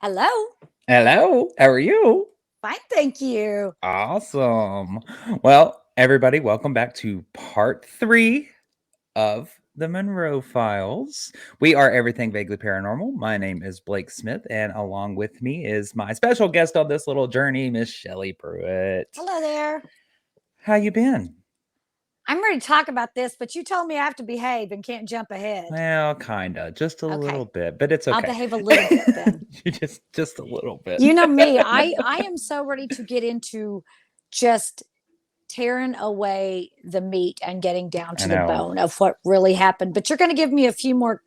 Hello. Hello, how are you? Fine, thank you. Awesome. Well, everybody, welcome back to part 3 of the Monroe Files. We are everything vaguely paranormal. My name is Blake Smith, and along with me is my special guest on this little journey, Miss Shelley Pruitt. Hello there. How you been? I'm ready to talk about this, but you told me I have to behave and can't jump ahead. Well, kinda, just a little Okay, bit, but it's I'll okay. behave a little bit then. You just a little bit. You know me, I am so ready to get into just tearing away the meat and getting down I to the know. bone of what really happened. But you're going to give me a few more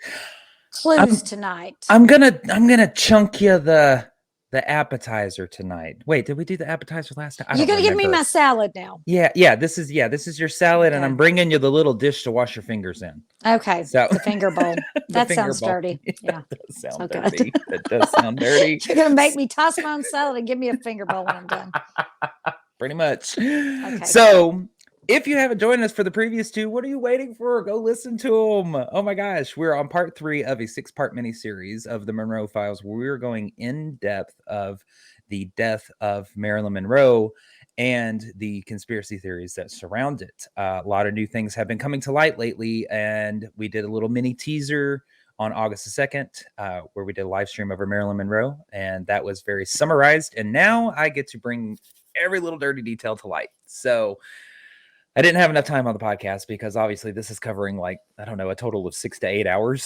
clues I'm tonight. I'm gonna chunk you the appetizer tonight. Wait, did we do the appetizer last time? I You're don't going to give me remember. my salad now. Yeah. This is your salad, and Okay. I'm bringing you the little dish to wash your fingers in. Okay. So The finger bowl. the That finger sounds bowl. dirty. That Yeah. does So sound good. dirty. That does sound dirty. You're going to make me toss my own salad and give me a finger bowl when I'm done. Pretty much. Okay. So, if you haven't joined us for the previous two, what are you waiting for? Go listen to them. Oh my gosh, we're on part 3 of a 6-part miniseries of the Monroe Files, where we're going in depth of the death of Marilyn Monroe and the conspiracy theories that surround it. A lot of new things have been coming to light lately, and we did a little mini teaser on August the 2nd, where we did a live stream over Marilyn Monroe, and that was very summarized. And now I get to bring every little dirty detail to light. So I didn't have enough time on the podcast because obviously this is covering, like, I don't know, a total of 6 to 8 hours.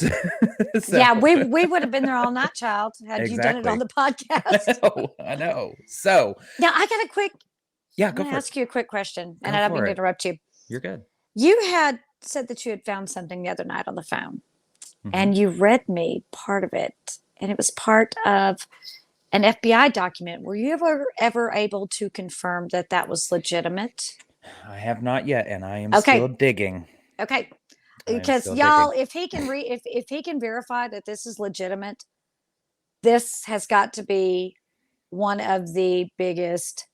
So Yeah, we would have been there all night, child, had you done it on exactly. the podcast. I know. So Now I got a quick. yeah, I'm go going to for it. ask you a quick question, and Go I don't mean for to it. interrupt you. You're good. You had said that you had found something the other night on the phone, Hmm. and you read me part of it, and it was part of an FBI document. Were you ever able to confirm that that was legitimate? I have not yet, and I am still Okay, digging. okay, I am because still digging. y'all, if he can if he can verify that this is legitimate, this has got to be one of the biggest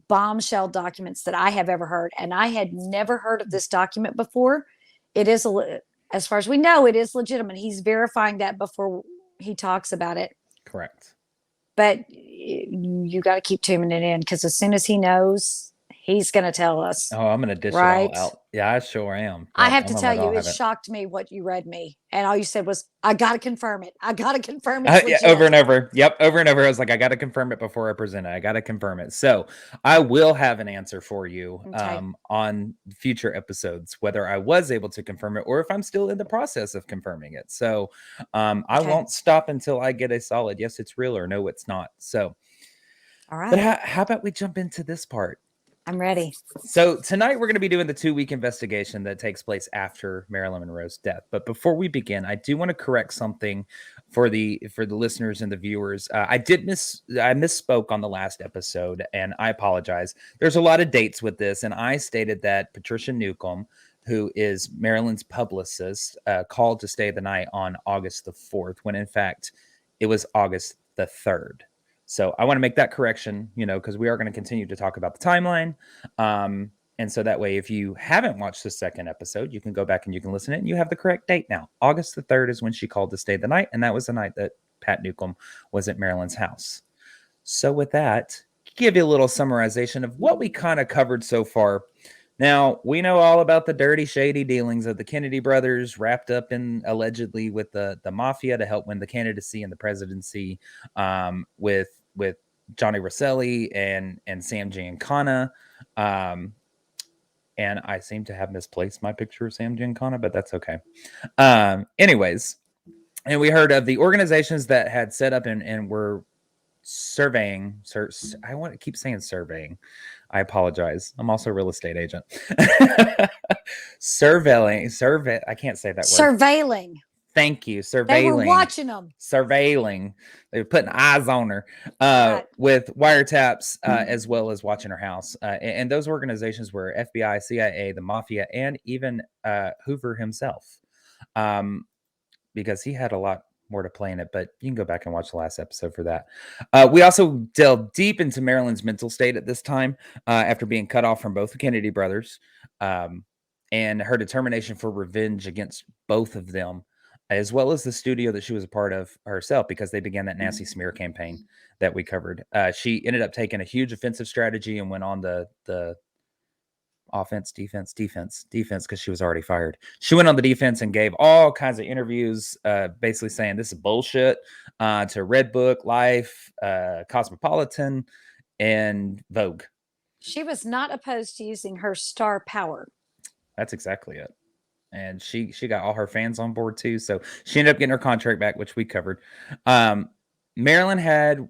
bombshell documents that I have ever heard. And I had never heard of this document before. It is, as far as we know, it is legitimate. He's verifying that before he talks about it. Correct. But you got to keep tuning it in because as soon as he knows, he's going to tell us, Oh, I'm gonna dish it all right? out. Yeah, I sure am. I Yep, have I'm to gonna tell let it you, all it have it. shocked me what you read me. And all you said was, I got to confirm it. I got to confirm it's Yeah, over legit. and over. Yep, over and over. I was like, I got to confirm it before I present it. I got to confirm it. So I will have an answer for you Okay. on future episodes, whether I was able to confirm it or if I'm still in the process of confirming it. So I Okay. won't stop until I get a solid yes, it's real, or no, it's not. So, All but right. how about we jump into this part? I'm ready. So tonight we're going to be doing the 2-week investigation that takes place after Marilyn Monroe's death. But before we begin, I do want to correct something for the listeners and the viewers. I misspoke on the last episode, and I apologize. There's a lot of dates with this, and I stated that Patricia Newcomb, who is Marilyn's publicist, called to stay the night on August the 4th, when in fact it was August the 3rd. So I want to make that correction, because we are going to continue to talk about the timeline. And so that way, if you haven't watched the second episode, you can go back and you can listen to it, and you have the correct date now. August the 3rd is when she called to stay the night, and that was the night that Pat Newcomb was at Marilyn's house. So with that, give you a little summarization of what we kind of covered so far. Now, we know all about the dirty, shady dealings of the Kennedy brothers, wrapped up in allegedly with the mafia to help win the candidacy and the presidency, with Johnny Rosselli and Sam Giancana. Um, and I seem to have misplaced my picture of Sam Giancana, but that's okay. Anyways, and we heard of the organizations that had set up and were surveying. I want to keep saying surveying. I apologize. I'm also a real estate agent. Survey. I can't say that word. Surveilling. Thank you. They were Surveilling. watching them. Surveilling. They were putting eyes on her Right. with wiretaps, as well as watching her house. And those organizations were FBI, CIA, the mafia, and even Hoover himself, because he had a lot more to play in it. But you can go back and watch the last episode for that. We also delved deep into Marilyn's mental state at this time, after being cut off from both the Kennedy brothers, and her determination for revenge against both of them. as well as the studio that she was a part of herself, because they began that nasty smear campaign that we covered. She ended up taking a huge offensive strategy and went on the offense, defense, because she was already fired. She went on the defense and gave all kinds of interviews, basically saying this is bullshit, to Red Book, Life, Cosmopolitan, and Vogue. She was not opposed to using her star power. That's exactly it. And she got all her fans on board too. So she ended up getting her contract back, which we covered. Marilyn had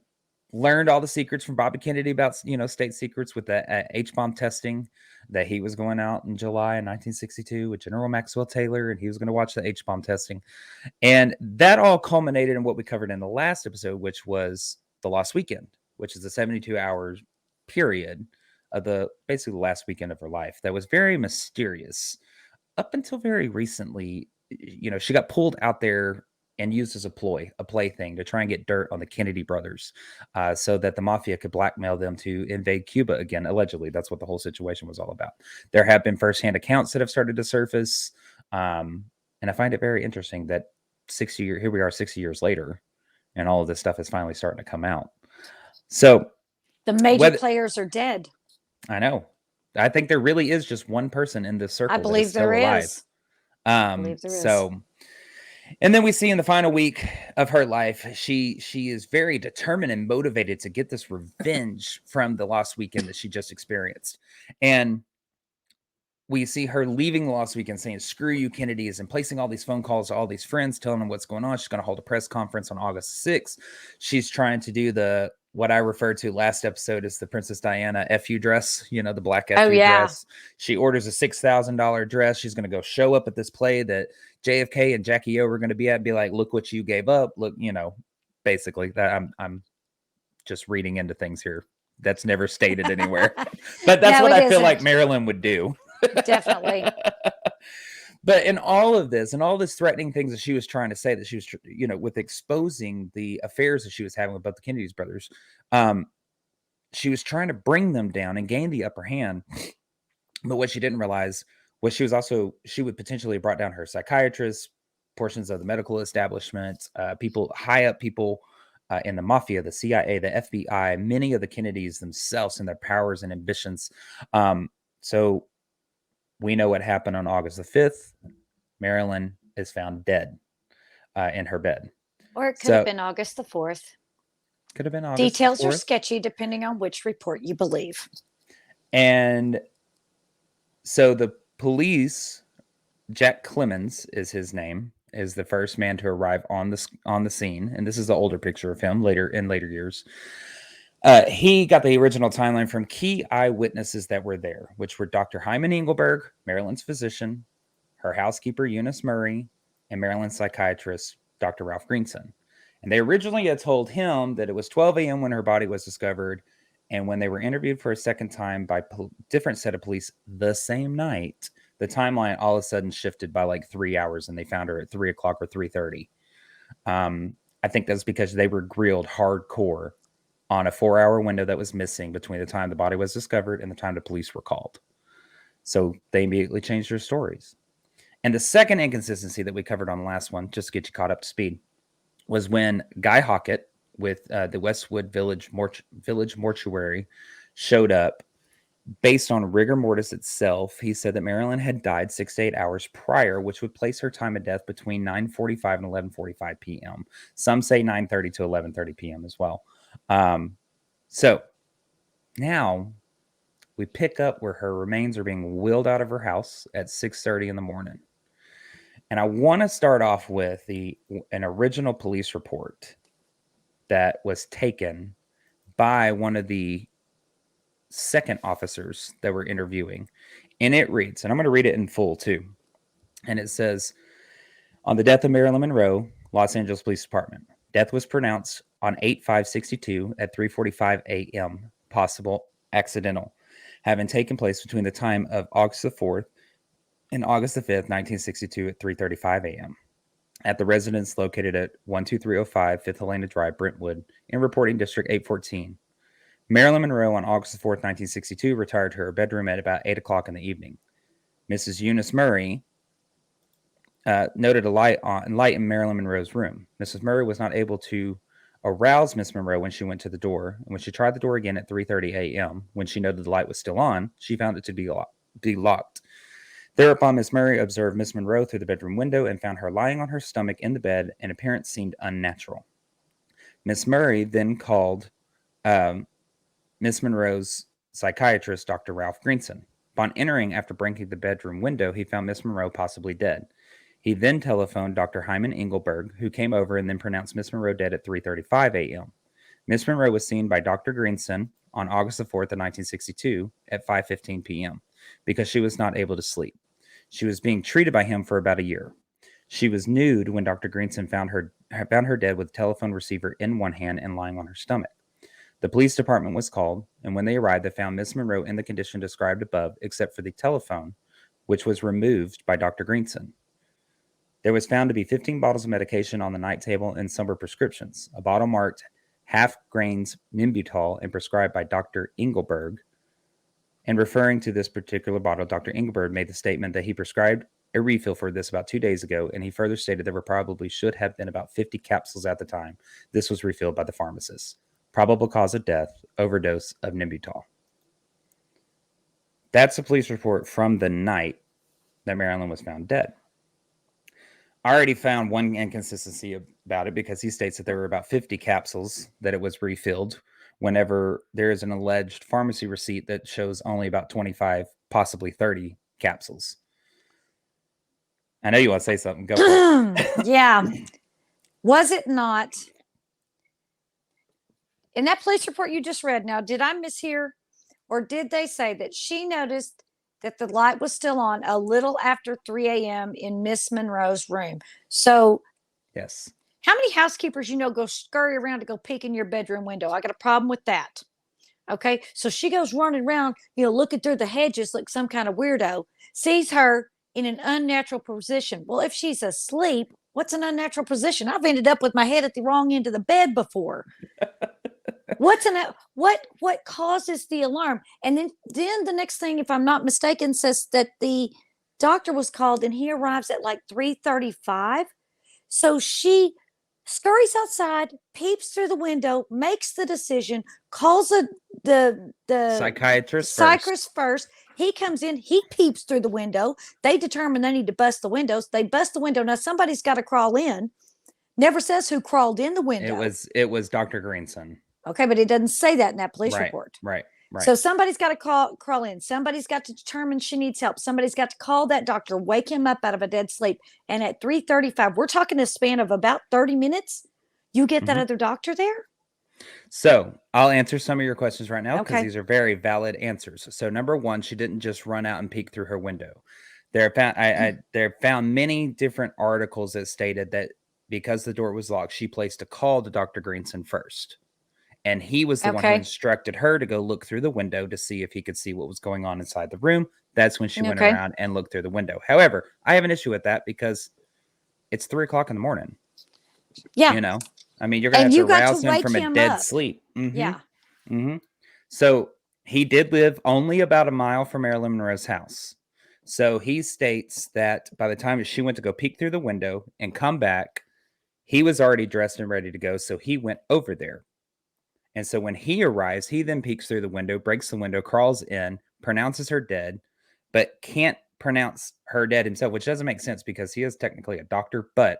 learned all the secrets from Bobby Kennedy about, state secrets with the H-bomb testing, that he was going out in July in 1962 with General Maxwell Taylor, and he was going to watch the H-bomb testing. And that all culminated in what we covered in the last episode, which was the Lost Weekend, which is a 72-hour period of basically the last weekend of her life that was very mysterious. Up until very recently, she got pulled out there and used as a plaything to try and get dirt on the Kennedy brothers, so that the mafia could blackmail them to invade Cuba again. Allegedly, that's what the whole situation was all about. There have been firsthand accounts that have started to surface, and I find it very interesting that here we are 60 years later, and all of this stuff is finally starting to come out. So the major players are dead. I know. I think there really is just one person in this circle. I believe there is. I believe there is. And then we see in the final week of her life, she is very determined and motivated to get this revenge from the Lost Weekend that she just experienced. And we see her leaving the Lost Weekend saying, "Screw you, Kennedys," and placing all these phone calls to all these friends, telling them what's going on. She's going to hold a press conference on August 6th. She's trying to do what I referred to last episode as the Princess Diana FU dress, the black FU dress. She orders a $6,000 dress. She's going to go show up at this play that JFK and Jackie O were going to be at and be like, "Look what you gave up." Look, basically that I'm just reading into things here. That's never stated anywhere, but that's what I feel like Marilyn would do. Definitely. But in all of this and all this threatening things that she was trying to say, that she was, with exposing the affairs that she was having with both the Kennedy brothers, she was trying to bring them down and gain the upper hand. But what she didn't realize was she would potentially have brought down her psychiatrists, portions of the medical establishment, high up people in the mafia, the CIA, the FBI, many of the Kennedys themselves and their powers and ambitions. So we know what happened on August the 5th. Marilyn is found dead in her bed. Or it could have been August the 4th. Could have been August Details the 4th. are sketchy depending on which report you believe. And so the police, Jack Clemens is his name, is the first man to arrive on the scene. And this is the older picture of him in later years. He got the original timeline from key eyewitnesses that were there, which were Dr. Hyman Engelberg, Marilyn's physician, her housekeeper, Eunice Murray, and Marilyn's psychiatrist, Dr. Ralph Greenson. And they originally had told him that it was 12 a.m. when her body was discovered. And when they were interviewed for a second time by different set of police the same night, the timeline all of a sudden shifted by like 3 hours, and they found her at 3 o'clock or 3:30. I think that's because they were grilled hardcore on a 4-hour window that was missing between the time the body was discovered and the time the police were called. So they immediately changed their stories. And the second inconsistency that we covered on the last one, just to get you caught up to speed, was when Guy Hockett with the Westwood Village Mortuary showed up. Based on rigor mortis itself, he said that Marilyn had died 6 to 8 hours prior, which would place her time of death between 9:45 and 11:45 p.m. Some say 9:30 to 11:30 p.m. as well. So now we pick up where her remains are being wheeled out of her house at 6:30 in the morning. And I want to start off with an original police report that was taken by one of the second officers that were interviewing. And it reads, and I'm going to read it in full too. And it says, on the death of Marilyn Monroe, Los Angeles Police Department, death was pronounced on 8/5/62 at 3:45 a.m. Possible accidental, having taken place between the time of August the 4th and August the 5th, 1962 at 3:35 a.m. at the residence located at 12305 Fifth Helena Drive, Brentwood, in reporting district 814. Marilyn Monroe on August the 4th, 1962 retired to her bedroom at about 8 o'clock in the evening. Mrs. Eunice Murray noted a light in Marilyn Monroe's room. Mrs. Murray was not able to arouse Miss Monroe when she went to the door, and when she tried the door again at 3:30 a.m., when she noted the light was still on, she found it to be locked. Thereupon, Miss Murray observed Miss Monroe through the bedroom window and found her lying on her stomach in the bed, and appearance seemed unnatural. Miss Murray then called Miss Monroe's psychiatrist, Dr. Ralph Greenson. Upon entering after breaking the bedroom window, he found Miss Monroe possibly dead. He then telephoned Dr. Hyman Engelberg, who came over and then pronounced Miss Monroe dead at 3:35 a.m. Miss Monroe was seen by Dr. Greenson on August the 4th of 1962 at 5:15 p.m. because she was not able to sleep. She was being treated by him for about a year. She was nude when Dr. Greenson found her dead with a telephone receiver in one hand and lying on her stomach. The police department was called, and when they arrived, they found Miss Monroe in the condition described above, except for the telephone, which was removed by Dr. Greenson. There was found to be 15 bottles of medication on the night table and some prescriptions. A bottle marked half grains Nimbutal and prescribed by Dr. Engelberg. And referring to this particular bottle, Dr. Engelberg made the statement that he prescribed a refill for this about 2 days ago, and he further stated there probably should have been about 50 capsules at the time. This was refilled by the pharmacist. Probable cause of death, overdose of Nimbutal. That's a police report from the night that Marilyn was found dead. I already found one inconsistency about it because he states that there were about 50 capsules that it was refilled whenever there is an alleged pharmacy receipt that shows only about 25, possibly 30 capsules. I know you want to say something. Go for it. Yeah. Was it not in that police report you just read? Now, did I mishear, or did they say that she noticed that the light was still on a little after 3 a.m. in Miss Monroe's room? So, yes. How many housekeepers go scurry around to go peek in your bedroom window? I got a problem with that. Okay, so she goes running around, looking through the hedges like some kind of weirdo, sees her in an unnatural position. Well, if she's asleep, what's an unnatural position? I've ended up with my head at the wrong end of the bed before. What causes the alarm? And then the next thing, if I'm not mistaken, says that the doctor was called and he arrives at like 3:35. So she scurries outside, peeps through the window, makes the decision, calls the psychiatrist first. He comes in, he peeps through the window. They determine they need to bust the windows. They bust the window. Now somebody's got to crawl in. Never says who crawled in the window. It was Dr. Greenson. Okay, but it doesn't say that in that police report. Right. So somebody's got to crawl in. Somebody's got to determine she needs help. Somebody's got to call that doctor, wake him up out of a dead sleep. And at 3:35, we're talking a span of about 30 minutes. You get that other doctor there? So I'll answer some of your questions right now because these are very valid answers. So number one, she didn't just run out and peek through her window. There found many different articles that stated that because the door was locked, she placed a call to Dr. Greenson first. And he was the one who instructed her to go look through the window to see if he could see what was going on inside the room. That's when she went around and looked through the window. However, I have an issue with that because it's 3:00 in the morning. Yeah. I mean, you're going to have to rouse him from a dead sleep. Mm-hmm. Yeah. Mm-hmm. So he did live only about a mile from Marilyn Monroe's house. So he states that by the time she went to go peek through the window and come back, he was already dressed and ready to go. So he went over there. And so when he arrives, he then peeks through the window, breaks the window, crawls in, pronounces her dead, but can't pronounce her dead himself, which doesn't make sense because he is technically a doctor, but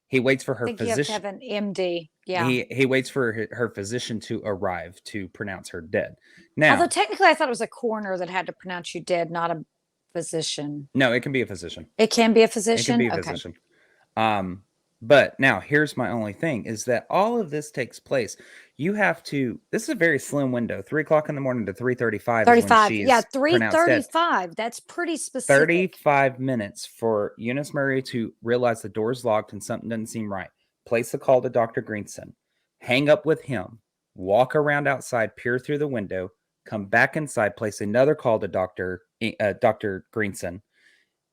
he waits for her physician. You have to have an MD. Yeah. He waits for her physician to arrive to pronounce her dead. Now, although technically I thought it was a coroner that had to pronounce you dead, not a physician. No, it can be a phisian. It can be a physician? It can be a physician. But now here's my only thing is that all of this takes place. This is a very slim window, 3:00 in the morning to 3:35. 35. Yeah, 3:35. That's pretty specific. 35 minutes for Eunice Murray to realize the door's locked and something doesn't seem right. Place a call to Dr. Greenson, hang up with him, walk around outside, peer through the window, come back inside, place another call to Dr. Greenson,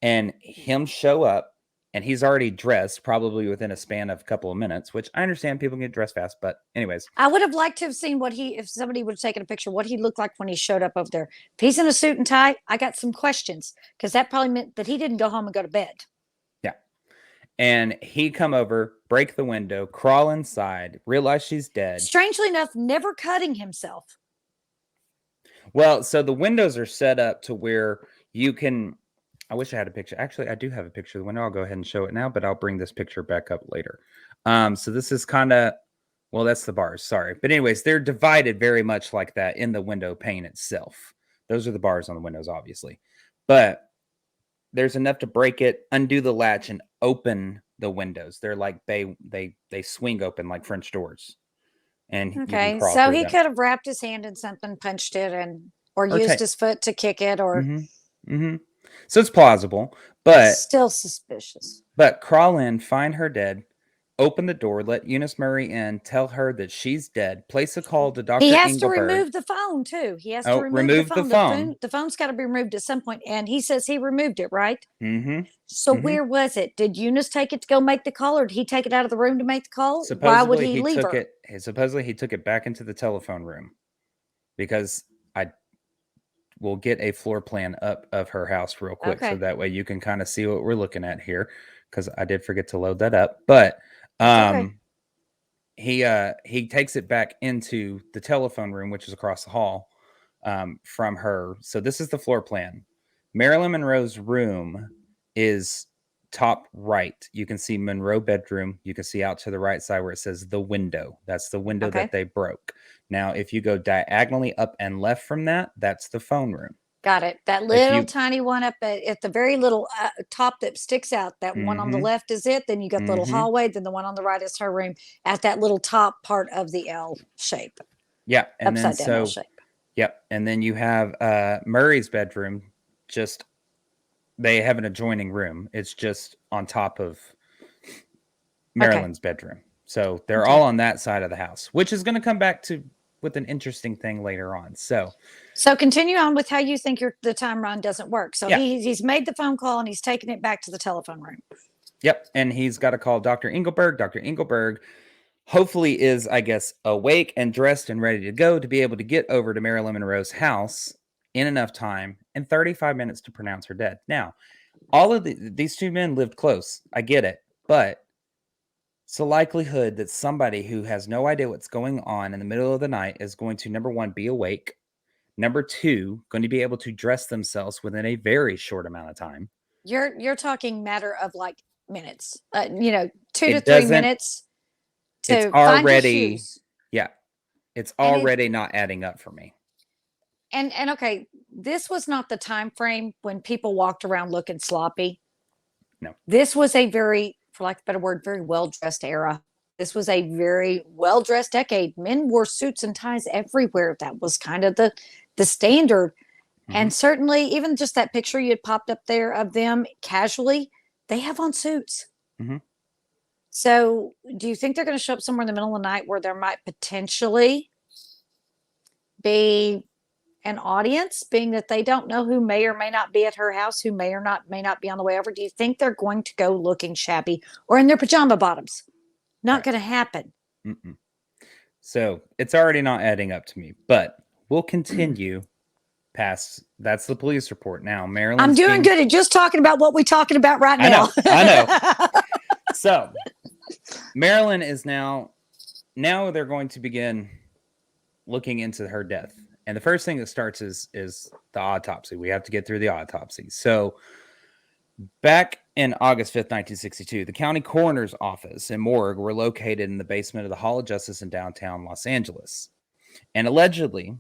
and him show up. And he's already dressed, probably within a span of a couple of minutes, which I understand people get dressed fast. But anyways. I would have liked to have seen if somebody would have taken a picture, what he looked like when he showed up over there. If he's in a suit and tie, I got some questions because that probably meant that he didn't go home and go to bed. Yeah. And he come over, break the window, crawl inside, realize she's dead. Strangely enough, never cutting himself. Well, so the windows are set up to where you can. I wish I had a picture. Actually, I do have a picture of the window. I'll go ahead and show it now, but I'll bring this picture back up later. So this is kind of, well, that's the bars. Sorry, but anyways, they're divided very much like that in the window pane itself. Those are the bars on the windows, obviously, but there's enough to break it, undo the latch, and open the windows. They're like they swing open like French doors, and you can Okay, crawl so through he them. could have wrapped his hand in something, punched it, and or Or used take. his foot to kick it, or So it's plausible, but still suspicious. crawl in, find her dead, open the door, let Eunice Murray in, tell her that she's dead, place a call to He Dr. has to Engelberg. remove the phone too. He has to Oh, remove the remove the phone. phone. The phone's got to be removed at some point, and he says he removed it, right? Mm-hmm. So where was it? Did Eunice take it to go make the call, or did he take it out of the room to make the call? Why would Supposedly he leave her? Supposedly he took it back into the telephone room because I will get a floor plan up of her house real quick, so Okay. that way you can kind of see what we're looking at here, because I did forget to load that up. But Okay. he takes it back into the telephone room, which is across the hall from her. So this is the floor plan. Marilyn Monroe's room is top right. You can see Monroe bedroom. You can see out to the right side where it says the window. That's the window Okay. that they broke. Now, if you go diagonally up and left from that, that's the phone room. Got it. That little tiny one up at the very little top that sticks out, that one on the left is it. Then you got the little hallway. Then the one on the right is her room at that little top part of the L shape. Yeah. And upside down L shape. Yep. And then you have Murray's bedroom. Just, they have an adjoining room. It's just on top of Marilyn's bedroom. So they're all on that side of the house, which is going to come back to with an interesting thing later on. So continue on with how you think the time run doesn't work. So he's made the phone call and he's taken it back to the telephone room. Yep. And he's got to call Dr. Engelberg. Dr. Engelberg hopefully is, I guess, awake and dressed and ready to go to be able to get over to Marilyn Monroe's house in enough time and 35 minutes to pronounce her dead. Now, all of these two men lived close. I get it. But it's the likelihood that somebody who has no idea what's going on in the middle of the night is going to, number one, be awake. Number two, going to be able to dress themselves within a very short amount of time. You're talking matter of like minutes, 2 to 3 minutes to find your shoes. Yeah, it's already not adding up for me. And okay, this was not the time frame when people walked around looking sloppy. No, this was a very, for lack of a better word, very well-dressed era. This was a very well-dressed decade. Men wore suits and ties everywhere. That was kind of the standard. And certainly, even just that picture you had popped up there of them casually, they have on suits. So do you think they're going to show up somewhere in the middle of the night where there might potentially be an audience, being that they don't know who may or may not be at her house, who may not be on the way over? Do you think they're going to go looking shabby or in their pajama bottoms? Not going to happen. So it's already not adding up to me, but we'll continue past. That's the police report. Now, Marilyn, I'm doing good at just talking about what we're talking about right now. I know. So Marilyn is now they're going to begin looking into her death. And the first thing that starts is the autopsy. We have to get through the autopsy. So back in August 5th, 1962, the county coroner's office and morgue were located in the basement of the Hall of Justice in downtown Los Angeles. And allegedly,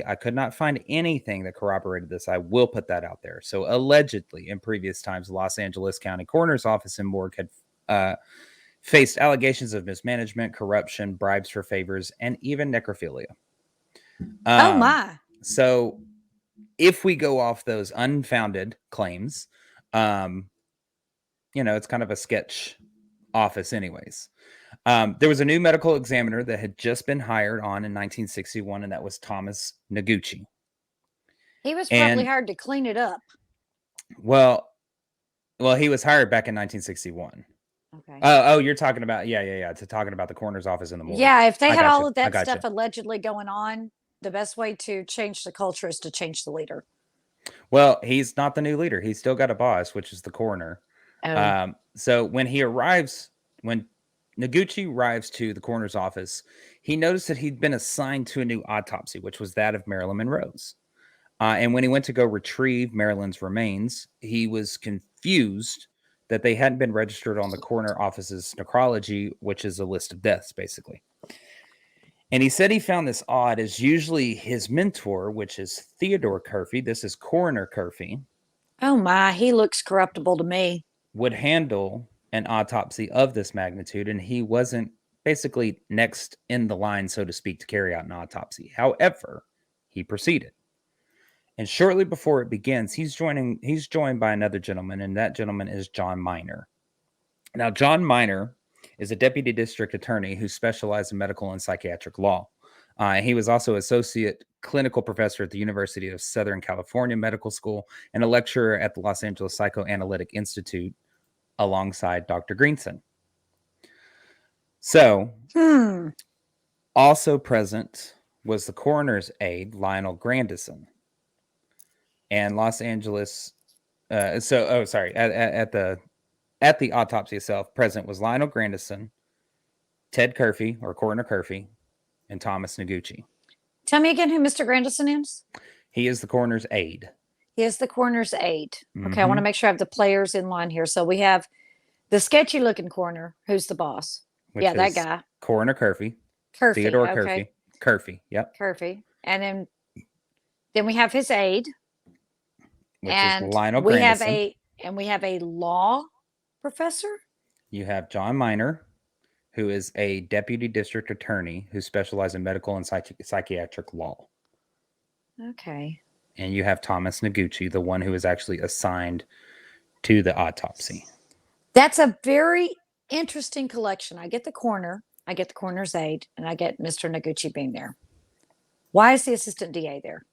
I could not find anything that corroborated this. I will put that out there. So allegedly, in previous times, the Los Angeles County Coroner's Office and morgue had faced allegations of mismanagement, corruption, bribes for favors, and even necrophilia. Oh my. So if we go off those unfounded claims, it's kind of a sketch office anyways. There was a new medical examiner that had just been hired on in 1961, and that was Thomas Noguchi. He was probably hired to clean it up. Well, he was hired back in 1961. Okay. Oh, you're talking about talking about the coroner's office in the morgue. Yeah, if they had all of that stuff allegedly going on, the best way to change the culture is to change the leader. Well, he's not the new leader. He's still got a boss, which is the coroner. Oh. So when Noguchi arrives to the coroner's office, he noticed that he'd been assigned to a new autopsy, which was that of Marilyn Monroe's. And when he went to go retrieve Marilyn's remains, he was confused that they hadn't been registered on the coroner office's necrology, which is a list of deaths, basically. And he said he found this odd, as usually his mentor, which is Theodore Curfey, this is Coroner Curfey, Oh my, he looks corruptible to me. would handle an autopsy of this magnitude, and he wasn't basically next in the line, so to speak, to carry out an autopsy. However, he proceeded. And shortly before it begins, he's joined by another gentleman, and that gentleman is John Miner. Now, John Miner is a deputy district attorney who specialized in medical and psychiatric law. He was also associate clinical professor at the University of Southern California Medical School and a lecturer at the Los Angeles Psychoanalytic Institute alongside Dr. Greenson. So, also present was the coroner's aide, Lionel Grandison. And Los Angeles, at the autopsy itself, present was Lionel Grandison, Ted Curfey, or Coroner Curfey, and Thomas Noguchi. Tell me again who Mr. Grandison is. He is the coroner's aide. He is the coroner's aide. Mm-hmm. Okay, I want to make sure I have the players in line here. So we have the sketchy looking coroner, who's the boss. Which that guy. Coroner Curfey. Curfey. Theodore Okay. Curfey, yep. Curfey. And then we have his aide. Which and is Lionel we Grandison. we have a law professor. You have John Miner, who is a deputy district attorney who specializes in medical and psychiatric law. Okay. And you have Thomas Noguchi, the one who is actually assigned to the autopsy. That's a very interesting collection. I get the coroner, I get the coroner's aide, and I get Mr. Noguchi being there. Why is the assistant DA there?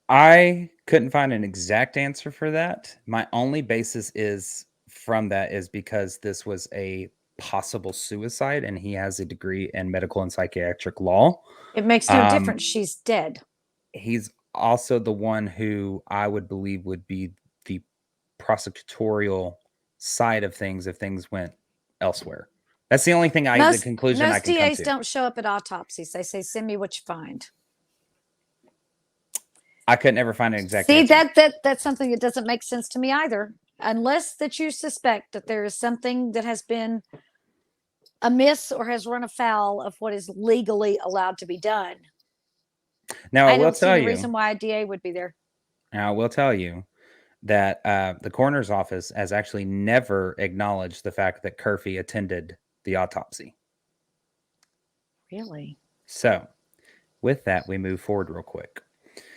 I couldn't find an exact answer for that. My only basis from that is because this was a possible suicide and he has a degree in medical and psychiatric law. It makes no difference. She's dead. He's also the one who I would believe would be the prosecutorial side of things if things went elsewhere. That's the only thing the conclusion I can come to. Most DAs don't show up at autopsies. They say, send me what you find. I could never find an exact answer. That's something that doesn't make sense to me either. Unless that you suspect that there is something that has been amiss or has run afoul of what is legally allowed to be done. Now, I will tell you the reason why a DA would be there. Now, I will tell you that the coroner's office has actually never acknowledged the fact that Curfey attended the autopsy. Really? So, with that, we move forward real quick.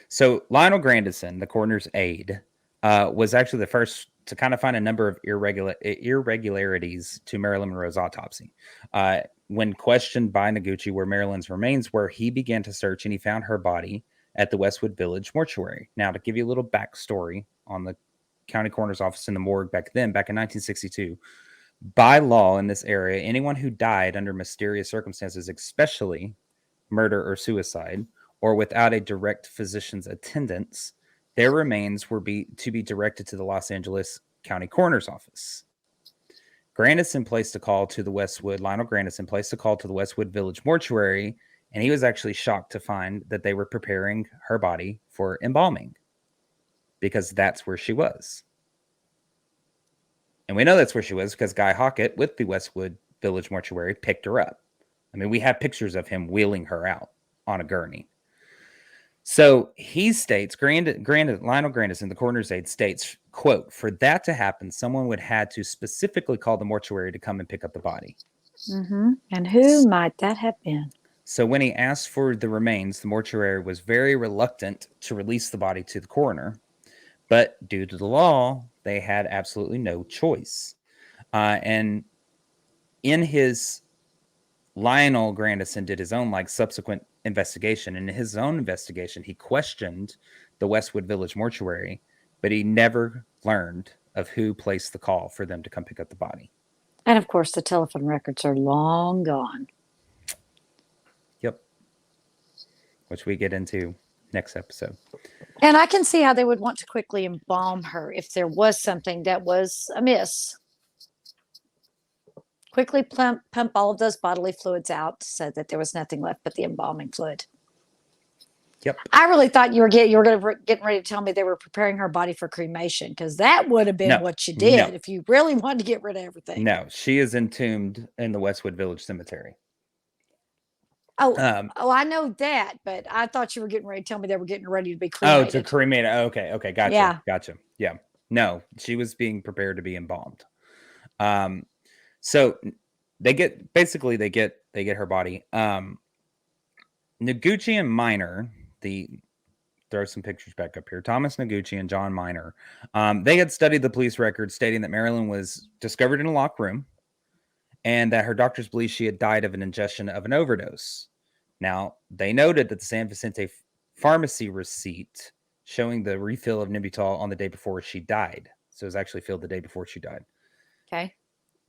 So, Lionel Grandison, the coroner's aide, was actually the first to kind of find a number of irregularities to Marilyn Monroe's autopsy. When questioned by Noguchi where Marilyn's remains were, he began to search and he found her body at the Westwood Village mortuary. Now, to give you a little backstory on the county coroner's office in the morgue back in 1962, by law in this area, anyone who died under mysterious circumstances, especially murder or suicide, or without a direct physician's attendance, their remains were to be directed to the Los Angeles County Coroner's Office. Lionel Grandison placed a call to the Westwood Village mortuary, and he was actually shocked to find that they were preparing her body for embalming because that's where she was. And we know that's where she was because Guy Hockett with the Westwood Village mortuary picked her up. I mean, we have pictures of him wheeling her out on a gurney. So he states, Lionel Grandison, the coroner's aide, states, quote, for that to happen, someone would have to specifically call the mortuary to come and pick up the body. Mm-hmm. And who might that have been? So when he asked for the remains, the mortuary was very reluctant to release the body to the coroner. But due to the law, they had absolutely no choice. And in his, Lionel Grandison did his own subsequent investigation. And in his own investigation, he questioned the Westwood Village mortuary, but he never learned of who placed the call for them to come pick up the body. And of course, the telephone records are long gone. Yep. Which we get into next episode. And I can see how they would want to quickly embalm her if there was something that was amiss. Quickly pump all of those bodily fluids out so that there was nothing left but the embalming fluid. Yep. I really thought you were getting ready to tell me they were preparing her body for cremation, because that would have been what you did if you really wanted to get rid of everything. No, she is entombed in the Westwood Village Cemetery. Oh, I know that, but I thought you were getting ready to tell me they were getting ready to be cremated. Oh, to cremate. Okay, gotcha. Yeah. No, she was being prepared to be embalmed. So they get her body. Noguchi and Miner, throw some pictures back up here. Thomas Noguchi and John Miner. They had studied the police records stating that Marilyn was discovered in a locked room and that her doctors believed she had died of an ingestion of an overdose. Now, they noted that the San Vicente pharmacy receipt showing the refill of Nembutal on the day before she died. So it was actually filled the day before she died. Okay.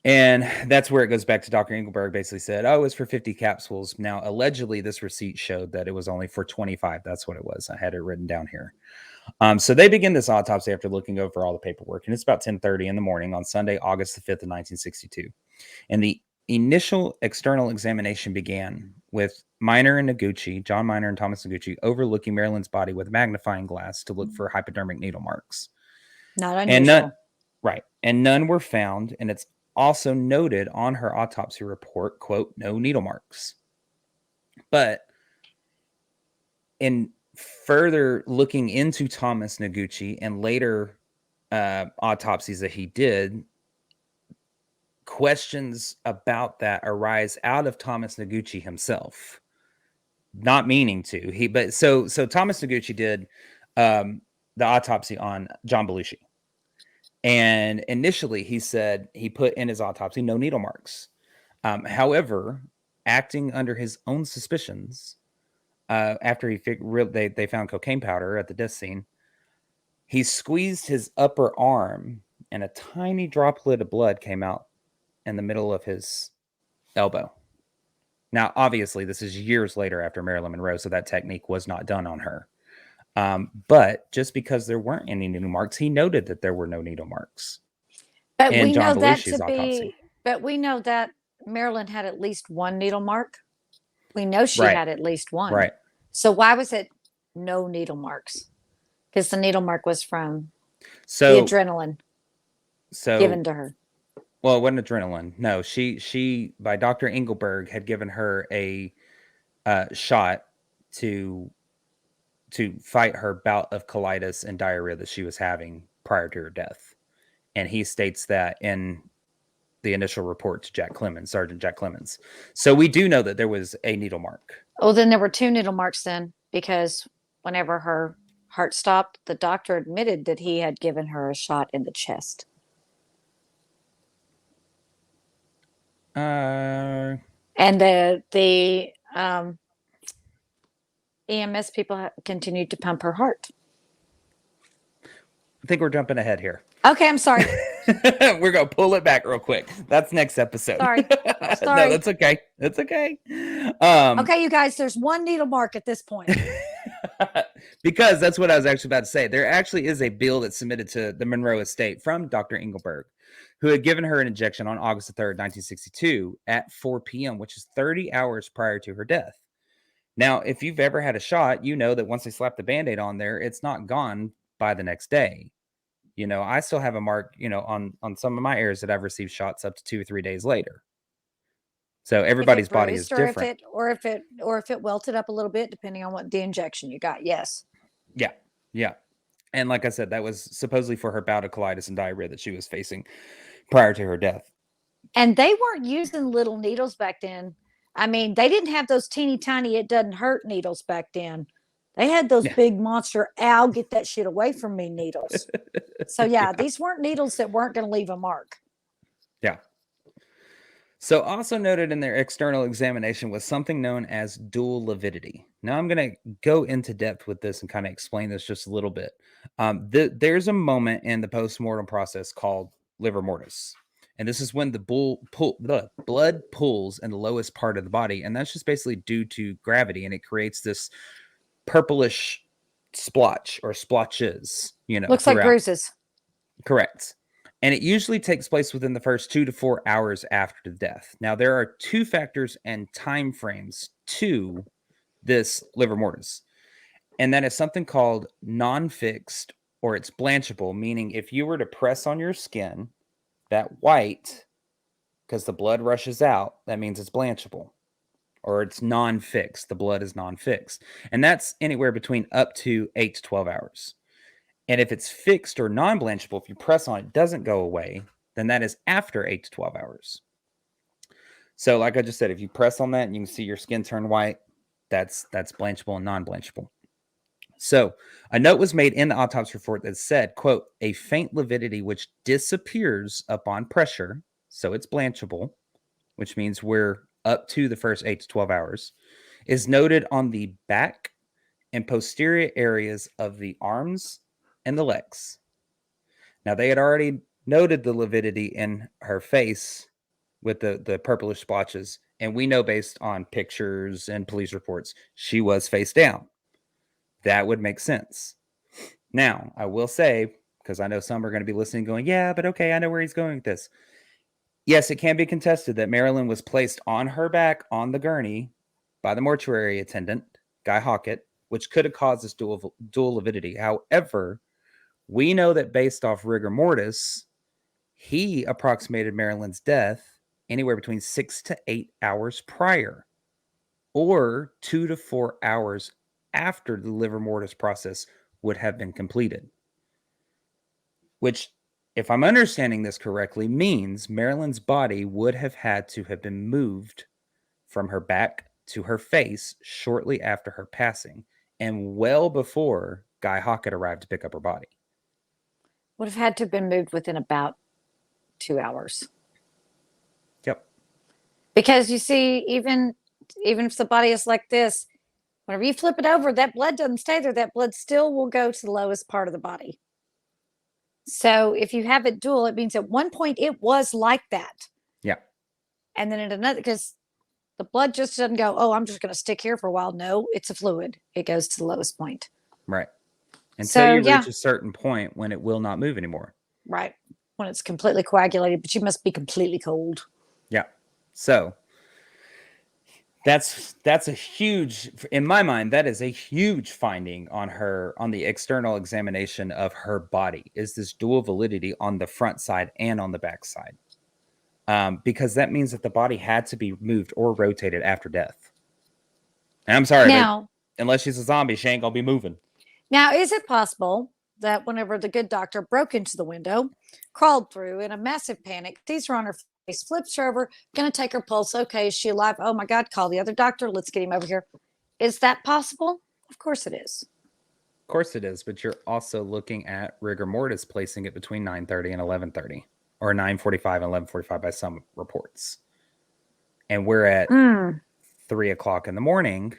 And that's where it goes back to Dr. Engelberg basically said, oh, it was for 50 capsules. Now, allegedly, this receipt showed that it was only for 25. That's what it was. I had it written down here. So they begin this autopsy after looking over all the paperwork. And it's about 10:30 in the morning on Sunday, August the 5th of 1962. And the initial external examination began with Miner and Noguchi, John Miner and Thomas Noguchi, overlooking Marilyn's body with a magnifying glass to look for hypodermic needle marks. Not unusual. And none were found. And it's also noted on her autopsy report, quote, no needle marks. But in further looking into Thomas Noguchi and later autopsies that he did, questions about that arise out of Thomas Noguchi himself, not meaning to. So Thomas Noguchi did the autopsy on John Belushi. And initially, he said he put in his autopsy no needle marks. However, acting under his own suspicions, after they found cocaine powder at the death scene, he squeezed his upper arm, and a tiny droplet of blood came out in the middle of his elbow. Now, obviously, this is years later after Marilyn Monroe, so that technique was not done on her. But just because there weren't any needle marks, he noted that there were no needle marks. But we know that but we know that Marilyn had at least one needle mark. We know she had at least one. Right. So why was it no needle marks? Because the needle mark was from the adrenaline given to her. Well, it wasn't adrenaline. No, she by Dr. Engelberg had given her a shot to fight her bout of colitis and diarrhea that she was having prior to her death. And he states that in the initial report to Sergeant Jack Clemens. So we do know that there was a needle mark. Oh, then there were two needle marks then, because whenever her heart stopped, the doctor admitted that he had given her a shot in the chest. And the EMS people continued to pump her heart. I think we're jumping ahead here. Okay, I'm sorry. We're going to pull it back real quick. That's next episode. Sorry. No, that's okay. That's okay. Okay, you guys, there's one needle mark at this point. Because that's what I was actually about to say. There actually is a bill that's submitted to the Monroe estate from Dr. Engelberg, who had given her an injection on August 3rd, 1962 at 4 p.m., which is 30 hours prior to her death. Now, if you've ever had a shot, you know that once they slap the Band-Aid on there, it's not gone by the next day. You know, I still have a mark, on some of my areas that I've received shots up to 2 or 3 days later. So everybody's body is different. Or if it welted up a little bit, depending on what the injection you got. Yes. Yeah. And like I said, that was supposedly for her bout of colitis and diarrhea that she was facing prior to her death. And they weren't using little needles back then. I mean, they didn't have those teeny tiny, it doesn't hurt needles back then. They had those big monster, ow, get that shit away from me needles. So these weren't needles that weren't going to leave a mark. Yeah. So also noted in their external examination was something known as dual lividity. Now I'm going to go into depth with this and kind of explain this just a little bit. There's a moment in the post-mortem process called livor mortis. And this is when the blood pools in the lowest part of the body. And that's just basically due to gravity. And it creates this purplish splotch or splotches, Looks like throughout. bruises. Correct. And it usually takes place within the first 2 to 4 hours after the death. Now, there are 2 factors and time frames to this livor mortis, and that is something called non-fixed, or it's blanchable, meaning if you were to press on your skin, that white, because the blood rushes out, that means it's blanchable, or it's non-fixed. The blood is non-fixed, and that's anywhere between up to 8 to 12 hours. And if it's fixed or non-blanchable, if you press on it, doesn't go away, then that is after 8 to 12 hours. So like I just said, if you press on that and you can see your skin turn white, that's blanchable and non-blanchable. So a note was made in the autopsy report that said, quote, a faint lividity which disappears upon pressure. So it's blanchable, which means we're up to the first 8 to 12 hours, is noted on the back and posterior areas of the arms and the legs. Now, they had already noted the lividity in her face with the purplish splotches, and we know based on pictures and police reports, she was face down. That would make sense. Now, I will say, because I know some are going to be listening going, yeah, but okay, I know where he's going with this. Yes, it can be contested that Marilyn was placed on her back on the gurney by the mortuary attendant, Guy Hockett, which could have caused this dual lividity. However, we know that based off rigor mortis, he approximated Marilyn's death anywhere between 6 to 8 hours prior, or 2 to 4 hours after the livor mortis process would have been completed. Which, if I'm understanding this correctly, means Marilyn's body would have had to have been moved from her back to her face shortly after her passing, and well before Guy Hockett arrived to pick up her body. Would have had to have been moved within about 2 hours. Yep. Because you see, even if the body is like this, whenever you flip it over, that blood doesn't stay there. That blood still will go to the lowest part of the body. So if you have it dual, it means at one point it was like that. Yeah. And then at another, because the blood just doesn't go, oh, I'm just going to stick here for a while. No, it's a fluid. It goes to the lowest point. Right. Until So, you yeah. reach a certain point when it will not move anymore. Right. When it's completely coagulated, but you must be completely cold. Yeah. So that's a huge, in my mind, that is a huge finding on the external examination of her body, is this dual validity on the front side and on the back side. Because that means that the body had to be moved or rotated after death. And I'm sorry, now, but unless she's a zombie, she ain't gonna be moving. Now, is it possible that whenever the good doctor broke into the window, crawled through in a massive panic, sees her on her face, flips her over, going to take her pulse? Okay, is she alive? Oh my God, call the other doctor. Let's get him over here. Is that possible? Of course it is. Of course it is, but you're also looking at rigor mortis placing it between 9:30 and 11:30, or 9:45 and 11:45 by some reports. And we're at 3 o'clock in the morning,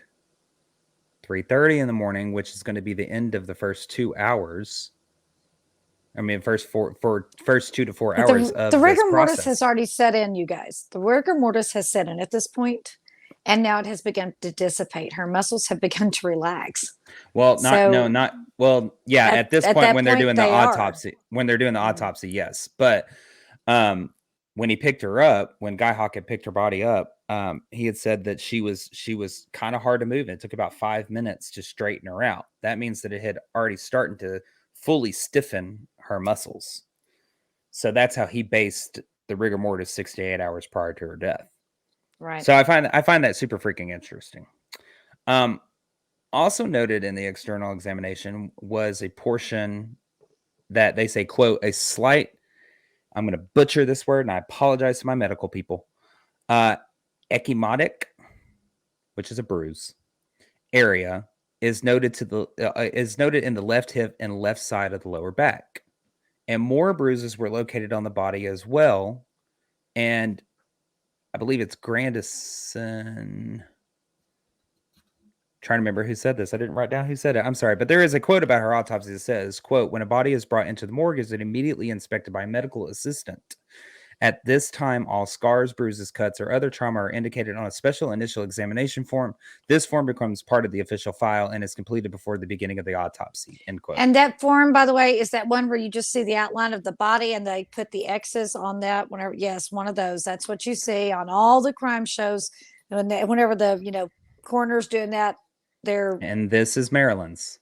3:30 in the morning, which is going to be the end of the first 2 hours. I mean, first 2 to 4 hours of the rigor this mortis process. has already set in, you guys. The rigor mortis has set in at this point, and now it has begun to dissipate. Her muscles have begun to relax. Well, at this point when they're doing the autopsy, yes. But when he picked her up, when Guy Hockett picked her body up, he had said that she was kind of hard to move, and it took about 5 minutes to straighten her out. That means that it had already started to fully stiffen her muscles. So that's how he based the rigor mortis 6 to 8 hours prior to her death. Right. So I find that super freaking interesting. Also noted in the external examination was a portion that they say, quote, a slight, I'm going to butcher this word, and I apologize to my medical people, ecchymotic, which is a bruise, area is noted in the left hip and left side of the lower back. And more bruises were located on the body as well. And I believe it's Grandison. Trying to remember who said this. I didn't write down who said it. I'm sorry. But there is a quote about her autopsy that says, quote, when a body is brought into the morgue, is it immediately inspected by a medical assistant At this time, all scars, bruises, cuts, or other trauma are indicated on a special initial examination form. This form becomes part of the official file and is completed before the beginning of the autopsy. End quote. And that form, by the way, is that one where you just see the outline of the body and they put the X's on that whenever, yes, one of those. That's what you see on all the crime shows. Whenever the, coroner's doing that, and this is Marilyn's.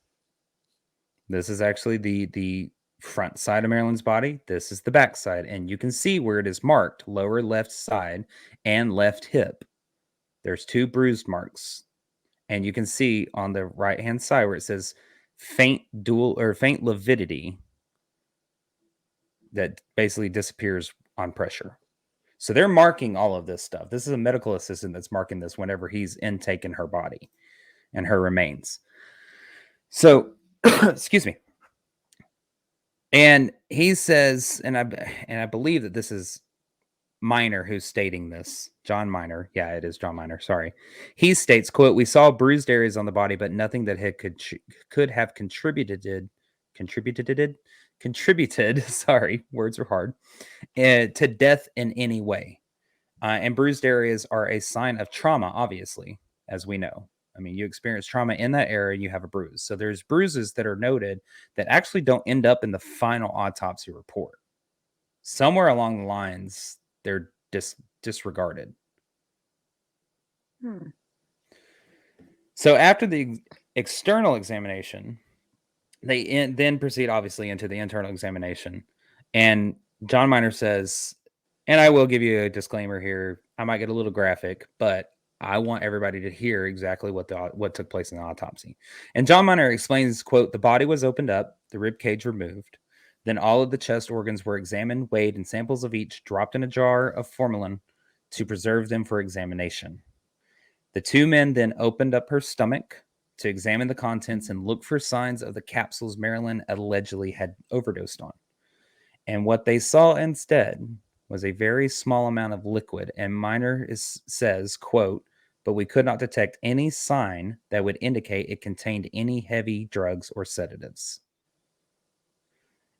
This is actually the front side of Marilyn's body. This is the back side. And you can see where it is marked, lower left side and left hip. There's 2 bruised marks. And you can see on the right-hand side where it says faint lividity that basically disappears on pressure. So they're marking all of this stuff. This is a medical assistant that's marking this whenever he's intaking her body and her remains. So, excuse me. And he says, and I believe that this is Miner who's stating this. John Miner. Yeah, it is John Miner. Sorry. He states, quote, "We saw bruised areas on the body, but nothing that could have contributed, sorry, words are hard, to death in any way. And bruised areas are a sign of trauma, obviously, as we know. I mean, you experience trauma in that area, you have a bruise. So there's bruises that are noted that actually don't end up in the final autopsy report. Somewhere along the lines, they're disregarded. So after the external examination, they then proceed, obviously, into the internal examination. And John Miner says, and I will give you a disclaimer here, I might get a little graphic, but I want everybody to hear exactly what took place in the autopsy. And John Miner explains, quote, "The body was opened up, the rib cage removed. Then all of the chest organs were examined, weighed, and samples of each dropped in a jar of formalin to preserve them for examination. The 2 men then opened up her stomach to examine the contents and look for signs of the capsules Marilyn allegedly had overdosed on. And what they saw instead was a very small amount of liquid. And Miner says, quote, "But we could not detect any sign that would indicate it contained any heavy drugs or sedatives."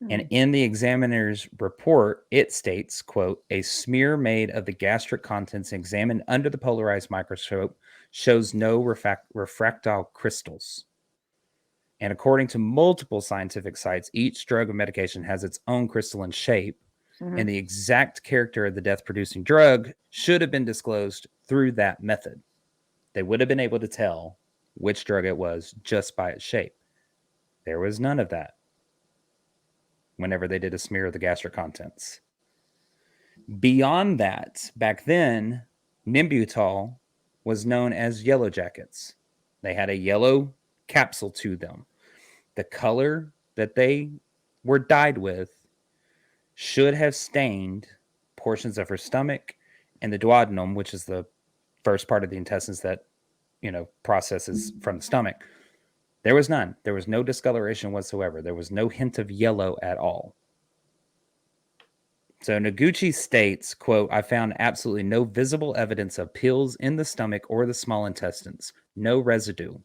And in the examiner's report, it states, quote, "A smear made of the gastric contents examined under the polarized microscope shows no refractile crystals. And according to multiple scientific sites, each drug or medication has its own crystalline shape. And the exact character of the death-producing drug should have been disclosed through that method. They would have been able to tell which drug it was just by its shape. There was none of that whenever they did a smear of the gastric contents. Beyond that, back then, Nimbutal was known as yellow jackets. They had a yellow capsule to them. The color that they were dyed with should have stained portions of her stomach and the duodenum, which is the first part of the intestines that, processes from the stomach. There was none. There was no discoloration whatsoever. There was no hint of yellow at all. So Noguchi states, quote, "I found absolutely no visible evidence of pills in the stomach or the small intestines. No residue.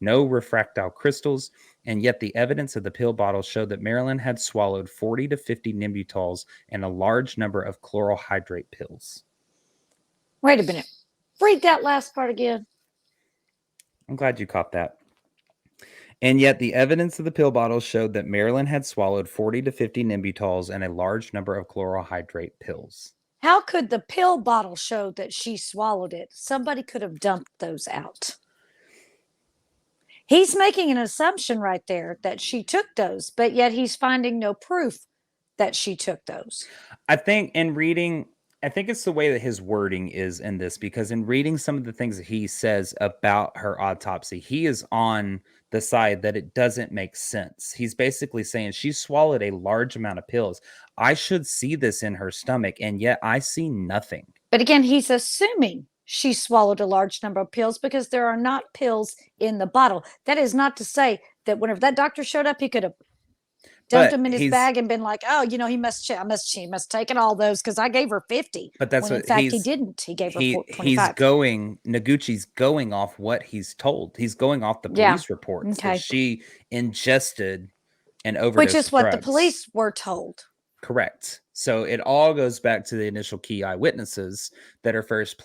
No refractile crystals, and yet the evidence of the pill bottles showed that Marilyn had swallowed 40 to 50 Nimbutals and a large number of chloral hydrate pills." Wait a minute. Read that last part again. I'm glad you caught that. "And yet the evidence of the pill bottles showed that Marilyn had swallowed 40 to 50 Nimbutals and a large number of chloral hydrate pills." How could the pill bottle show that she swallowed it? Somebody could have dumped those out. He's making an assumption right there that she took those, but yet he's finding no proof that she took those. I think it's the way that his wording is in this, because in reading some of the things that he says about her autopsy, he is on the side that it doesn't make sense. He's basically saying she swallowed a large amount of pills. I should see this in her stomach, and yet I see nothing. But again, he's assuming she swallowed a large number of pills because there are not pills in the bottle. That is not to say that whenever that doctor showed up, he could have dumped them in his bag and been like, "Oh, he must have taken all those because I gave her 50." But that's when in fact he didn't. He gave her 25. Noguchi's going off what he's told. He's going off the police reports that she ingested and overdosed, which is what the police were told. Correct. So it all goes back to the initial key eyewitnesses that are first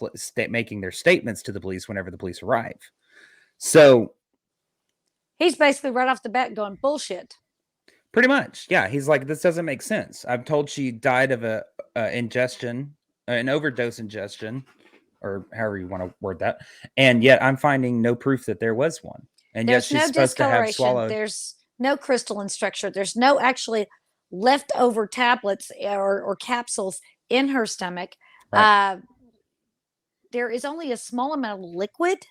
making their statements to the police whenever the police arrive. So he's basically right off the bat going bullshit. pretty much, yeah. He's like, this doesn't make sense. I'm told she died of an overdose ingestion, or however you want to word that, and yet I'm finding no proof that there was one. And yet There's she's no supposed to have discoloration. swallowed. There's no crystalline structure. There's no actually leftover tablets or capsules in her stomach. Right. There is only a small amount of liquid.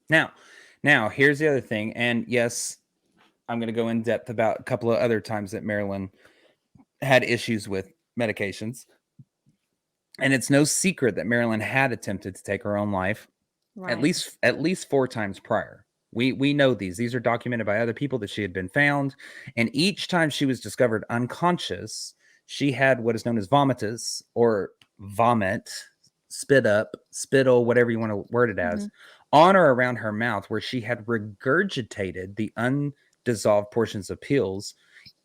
Now, here's the other thing. And yes, I'm going to go in depth about a couple of other times that Marilyn had issues with medications. And it's no secret that Marilyn had attempted to take her own life Right. at least 4 times prior. We know these are documented by other people that she had been found, and each time she was discovered unconscious, she had what is known as vomitus or vomit, spit up, spittle, whatever you want to word it as, on or around her mouth, where she had regurgitated the undissolved portions of pills,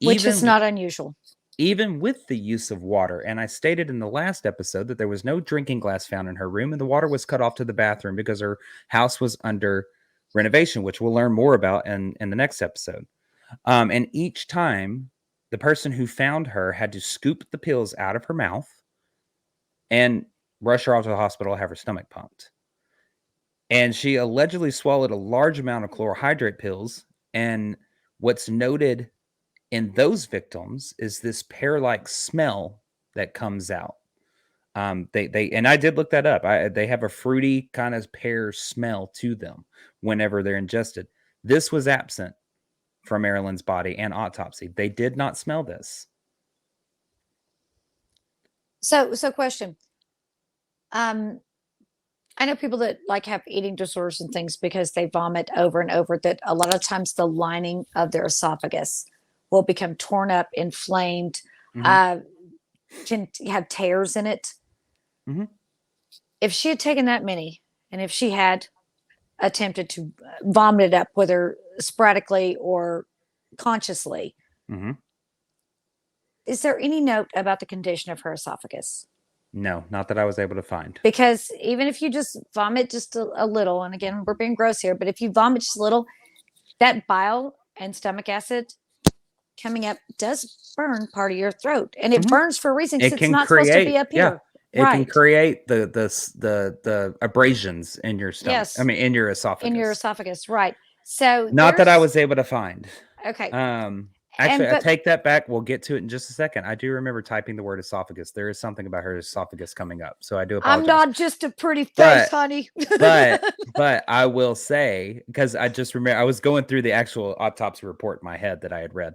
which is not unusual. Even with the use of water. And I stated in the last episode that there was no drinking glass found in her room, and the water was cut off to the bathroom because her house was under renovation, which we'll learn more about in the next episode. And each time, the person who found her had to scoop the pills out of her mouth and rush her off to the hospital to have her stomach pumped. And she allegedly swallowed a large amount of chlorohydrate pills. And what's noted in those victims is this pear-like smell that comes out. They and I did look that up. They have a fruity kind of pear smell to them whenever they're ingested. This was absent from Marilyn's body and autopsy. They did not smell this. So question. I know people that like have eating disorders and things because they vomit over and over, that a lot of times the lining of their esophagus will become torn up, inflamed, can have tears in it. If she had taken that many, and if she had attempted to vomit it up, whether sporadically or consciously, is there any note about the condition of her esophagus? No, not that I was able to find. Because even if you just vomit just a little, and again, we're being gross here, but if you vomit just a little, that bile and stomach acid coming up does burn part of your throat, and it burns for a reason, because it's not supposed to be up here. It can create the abrasions in your stomach. Yes. I mean, in your esophagus. In your esophagus, right. So not that I was able to find. Okay. Actually, I take that back. We'll get to it in just a second. I do remember typing the word esophagus. There is something about her esophagus coming up, so I do apologize. I'm not just a pretty face, honey. but I will say, because I just remember I was going through the actual autopsy report in my head that I had read,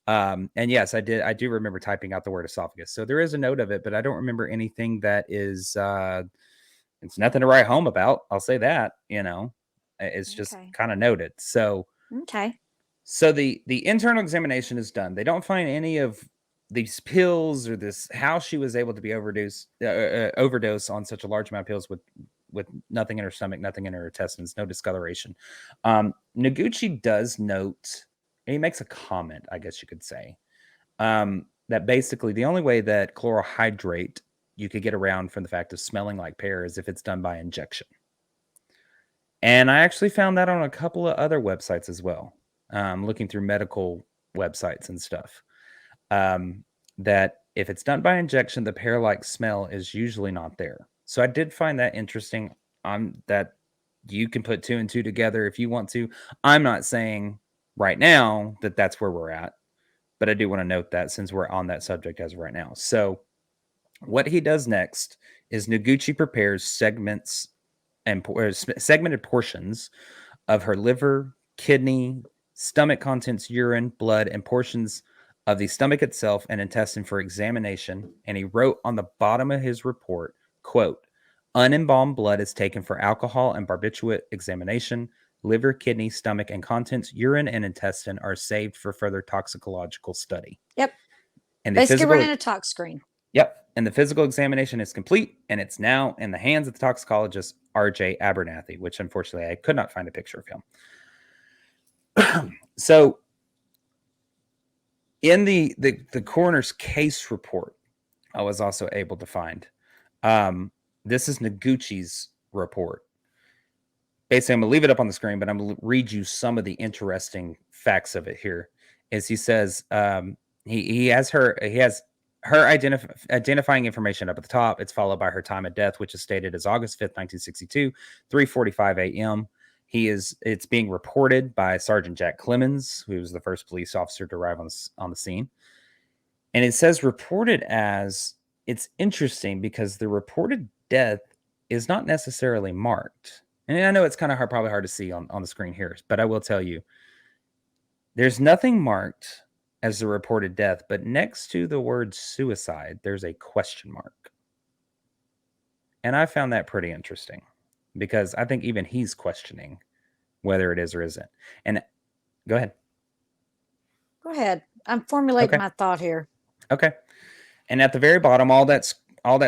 and yes, I do remember typing out the word esophagus. So there is a note of it, but I don't remember anything that is. It's nothing to write home about. I'll say that. It's just kind of noted. So okay. So the internal examination is done. They don't find any of these pills or how she was able to be overdose on such a large amount of pills with nothing in her stomach, nothing in her intestines, no discoloration. Noguchi does note, and he makes a comment, I guess you could say, that basically the only way that chlorohydrate you could get around from the fact of smelling like pear is if it's done by injection. And I actually found that on a couple of other websites as well. Looking through medical websites and stuff, that if it's done by injection, the pear-like smell is usually not there. So I did find that interesting. That you can put 2 and 2 together if you want to. I'm not saying right now that that's where we're at, but I do want to note that since we're on that subject as of right now. So what he does next is Noguchi prepares segmented portions of her liver, kidney, stomach contents, urine, blood, and portions of the stomach itself and intestine for examination. And he wrote on the bottom of his report, quote, "Unembalmed blood is taken for alcohol and barbiturate examination. Liver, kidney, stomach, and contents, urine, and intestine are saved for further toxicological study." Yep. And basically running a tox screen. Yep. And the physical examination is complete, and it's now in the hands of the toxicologist, R.J. Abernathy, which unfortunately I could not find a picture of him. So In the coroner's case report, I was also able to find. This is Noguchi's report. Basically, I'm gonna leave it up on the screen, but I'm gonna read you some of the interesting facts of it here. Is he says he has her identifying information up at the top. It's followed by her time of death, which is stated as August 5th, 1962, 3:45 a.m. It's being reported by Sergeant Jack Clemens, who was the first police officer to arrive on the scene. And it says reported as, it's interesting because the reported death is not necessarily marked. And I know it's kind of probably hard to see on the screen here, but I will tell you, there's nothing marked as the reported death, but next to the word suicide, there's a question mark. And I found that pretty interesting because I think even he's questioning whether it is or isn't. And go ahead. Go ahead. I'm formulating Okay. my thought here. Okay. And at the very bottom, all that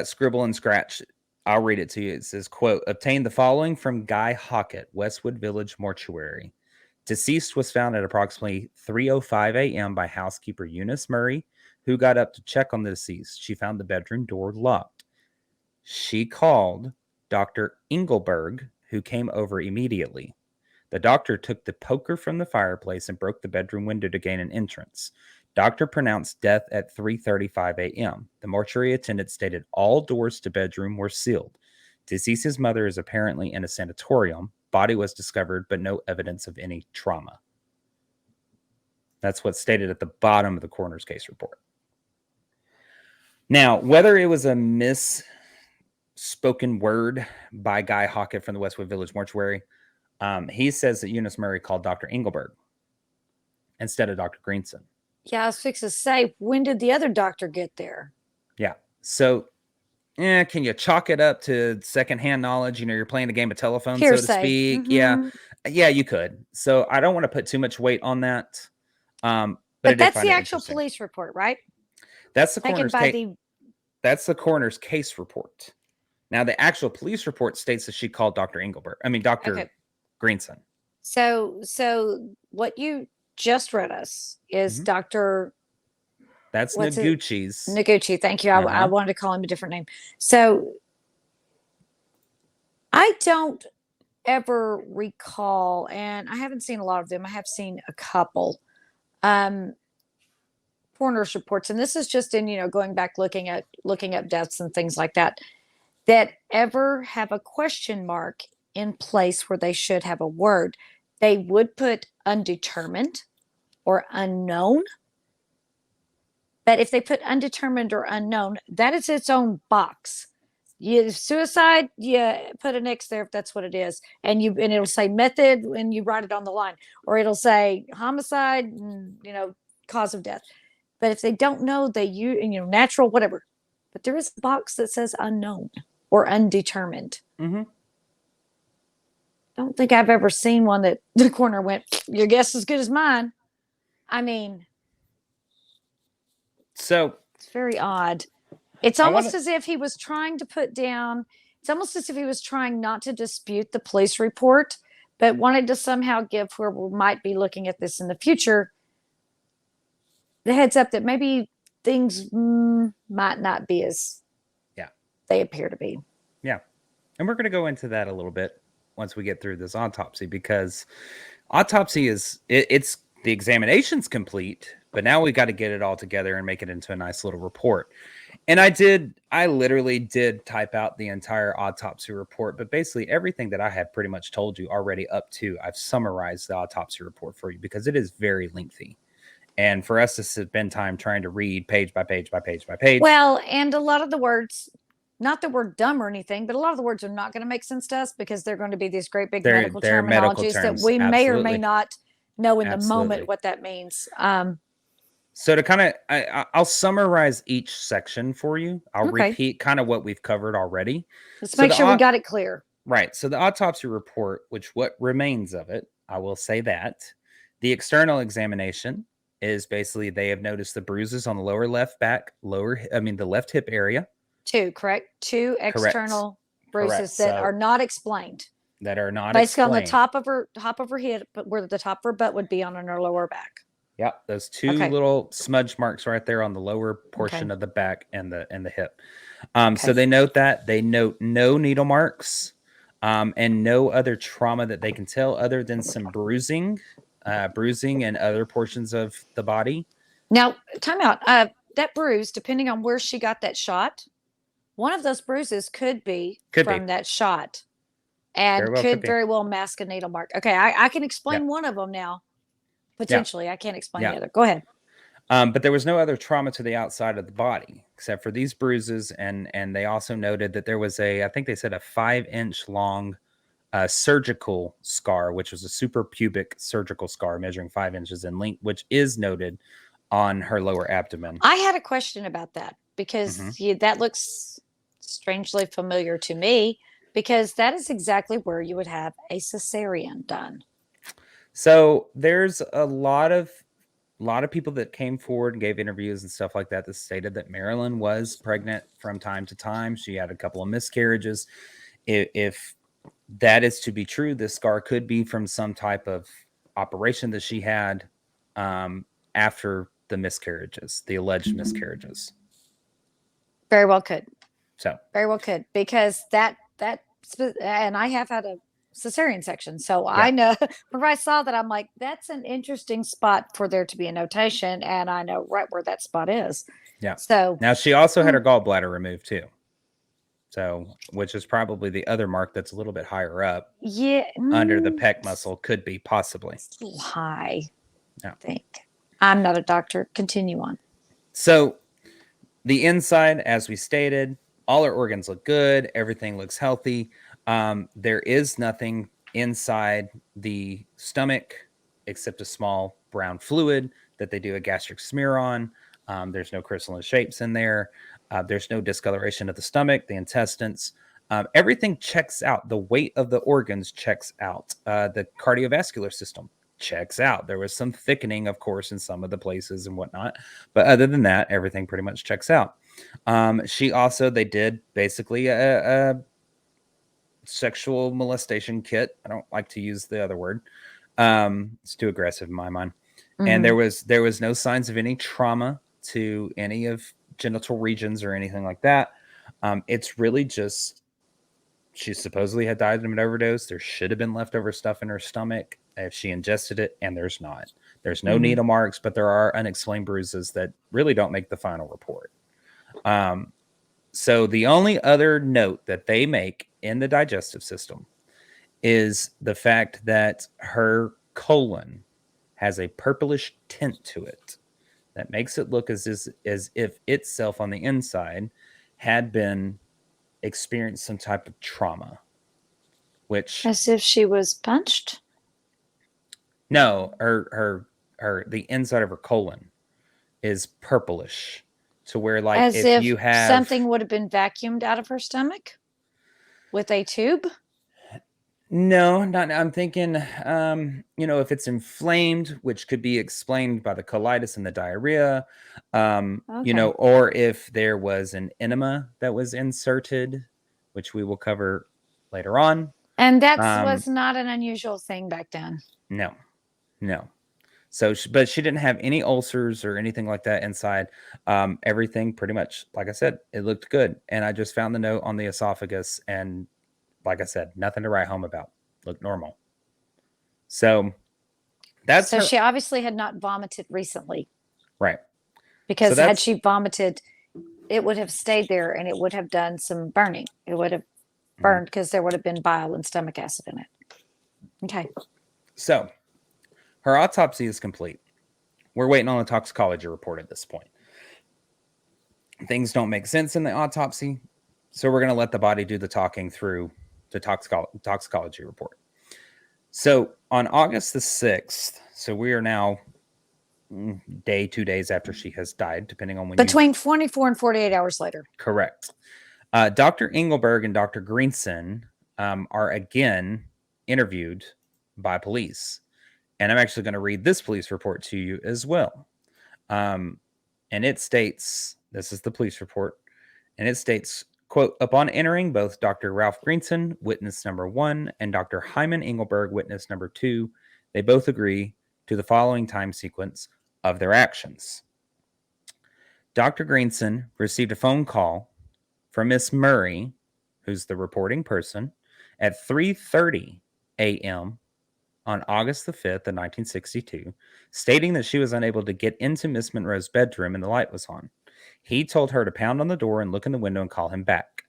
scribble and scratch, I'll read it to you. It says, quote, obtained the following from Guy Hockett, Westwood Village Mortuary. Deceased was found at approximately 3:05 a.m. by housekeeper Eunice Murray, who got up to check on the deceased. She found the bedroom door locked. She called Dr. Engelberg, who came over immediately. The doctor took the poker from the fireplace and broke the bedroom window to gain an entrance. Doctor pronounced death at 3:35 a.m. The mortuary attendant stated all doors to bedroom were sealed. Deceased's mother is apparently in a sanatorium. Body was discovered, but no evidence of any trauma. That's what's stated at the bottom of the coroner's case report. Now, whether it was a misspoken word by Guy Hockett from the Westwood Village Mortuary, he says that Eunice Murray called Dr. Engelberg instead of Dr. Greenson. Yeah, I was fixing to say, when did the other doctor get there? Yeah. So, can you chalk it up to secondhand knowledge? You're playing a game of telephone, so to Hearsay. speak. Mhm. Yeah, you could. So I don't want to put too much weight on that. But I But did that's find the it actual interesting. police report, right? That's the Taken coroner's by case. That's the coroner's case report. Now, the actual police report states that she called Dr. Engelberg. I mean, Dr. Okay. Greenson. So what you just read us is Mhm. Dr. That's What's it? Noguchi's. Noguchi. Thank you. I wanted to call him a different name. So I don't ever recall, and I haven't seen a lot of them. I have seen a couple coroner's reports, and this is just in going back looking up deaths and things like that, that ever have a question mark in place where they should have a word. They would put undetermined or unknown. But if they put undetermined or unknown, that is its own box. You suicide, you put an X there if that's what it is, and it'll say method and you write it on the line, or it'll say homicide, and, cause of death. But if they don't know, they natural, whatever. But there is a box that says unknown or undetermined. Mm-hmm. Don't think I've ever seen one that the coroner went, your guess is as good as mine. I mean, So it's very odd. It's almost as if he was trying to put down, it's almost as if he was trying not to dispute the police report, but wanted to somehow give, where we might be looking at this in the future, the heads up that maybe things might not be as they appear to be. Yeah. And we're going to go into that a little bit once we get through this autopsy, because autopsy is, it's the examination's complete, but now we got to get it all together and make it into a nice little report. And I literally did type out the entire autopsy report, but basically everything that I had pretty much told you already up to, I've summarized the autopsy report for you because it is very lengthy. And for us to spend time trying to read page by page by page by page. Well, and a lot of the words, not that we're dumb or anything, but a lot of the words are not going to make sense to us because they're going to be these great big medical terminologies that we may or may not know in the moment what that means. So to kind of, I'll summarize each section for you. I'll repeat kind of what we've covered already. Let's make sure we got it clear. Right. So the autopsy report, which what remains of it, I will say that the external examination is basically they have noticed the bruises on the lower left back, the left hip area. Two external bruises that are not explained. That are not basically explained. On the top of her head, but where the top of her butt would be on her lower back. Yep, those two Okay. little smudge marks right there on the lower portion Okay. of the back and the hip. So Okay. they note that. They note no needle marks, and no other trauma that they can tell other than some bruising in other portions of the body. Now, time out. That bruise, depending on where she got that shot, one of those bruises could be Could be. from that shot Very and well could could be. very well mask a needle mark. Okay, I can Yeah. explain one of them now. Yeah. Potentially, I can't explain Yeah. the other. Go ahead. But there was no other trauma to the outside of the body except for these bruises, and they also noted that there was I think they said a 5-inch long surgical scar, which was a suprapubic surgical scar measuring 5 inches in length, which is noted on her lower abdomen. I had a question about that Mhm. because that looks strangely familiar to me because that is exactly where you would have a cesarean done. So there's a lot of people that came forward and gave interviews and stuff like that that stated that Marilyn was pregnant from time to time. She had a couple of miscarriages. If that is to be true, this scar could be from some type of operation that she had after the miscarriages, the alleged miscarriages. Very well could. So, Very well could because and I have had a cesarean section, so yeah. I know when I saw that I'm like, that's an interesting spot for there to be a notation, and I know right where that spot is. Yeah. So Now she also had hmm, her gallbladder removed too. So, which is probably the other mark that's a little bit higher up yeah, under the pec muscle, could be possibly. it's a little high. Yeah. I think I'm not a doctor. Continue on. So the inside, as we stated, all our organs look good. Everything looks healthy. There is nothing inside the stomach except a small brown fluid that they do a gastric smear on. There's no crystalline shapes in there. There's no discoloration of the stomach, the intestines. Everything checks out. The weight of the organs checks out. The cardiovascular system checks out. There was some thickening, of course, in some of the places and whatnot. But other than that, everything pretty much checks out. They did basically a sexual molestation kit. I don't like to use the other word. It's too aggressive in my mind. And Mm-hmm. there was no signs of any trauma to any of genital regions or anything like that. It's really just she supposedly had died of an overdose. There should have been leftover stuff in her stomach if she ingested it, and there's not. There's no Mm-hmm. needle marks, but there are unexplained bruises that really don't make the final report. So the only other note that they make in the digestive system is the fact that her colon has a purplish tint to it that makes it look as if itself on the inside had been experienced some type of trauma, which As if she was punched. no, her the inside of her colon is purplish to where like As if if you have something would have been vacuumed out of her stomach with a tube. no, not I'm thinking if it's inflamed, which could be explained by the colitis and the diarrhea, Okay. or if there was an enema that was inserted, which we will cover later on. And that Um, was not an unusual thing back then. no, no. So, but she didn't have any ulcers or anything like that inside. Everything pretty much, like I said, it looked good. And I just found the note on the esophagus, and like I said, nothing to write home about. Looked normal. So that's So her. she obviously had not vomited recently Right. So because had that's she vomited, it would have stayed there and it would have done some burning. It would have mhm. burned because there would have been bile and stomach acid in it. Okay. So her autopsy is complete. We're waiting on the toxicology report at this point. Things don't make sense in the autopsy, so we're going to let the body do the talking through the toxicology report. So on August the 6th, so we are now 2 days after she has died, depending on when Between 24 and 48 hours later. correct. Dr. Engelberg and Dr. Greenson are again interviewed by police. And I'm actually going to read this police report to you as well. And it states, this is the police report, and it states, quote, upon entering, both Dr. Ralph Greenson, witness number 1, and Dr. Hyman Engelberg, witness number 2, they both agree to the following time sequence. of their actions. Dr. Greenson received a phone call from Miss Murray, who's the reporting person, at 3:30 a.m. on August the 5th of 1962, stating that she was unable to get into Miss Monroe's bedroom and the light was on. He told her to pound on the door and look in the window and call him back.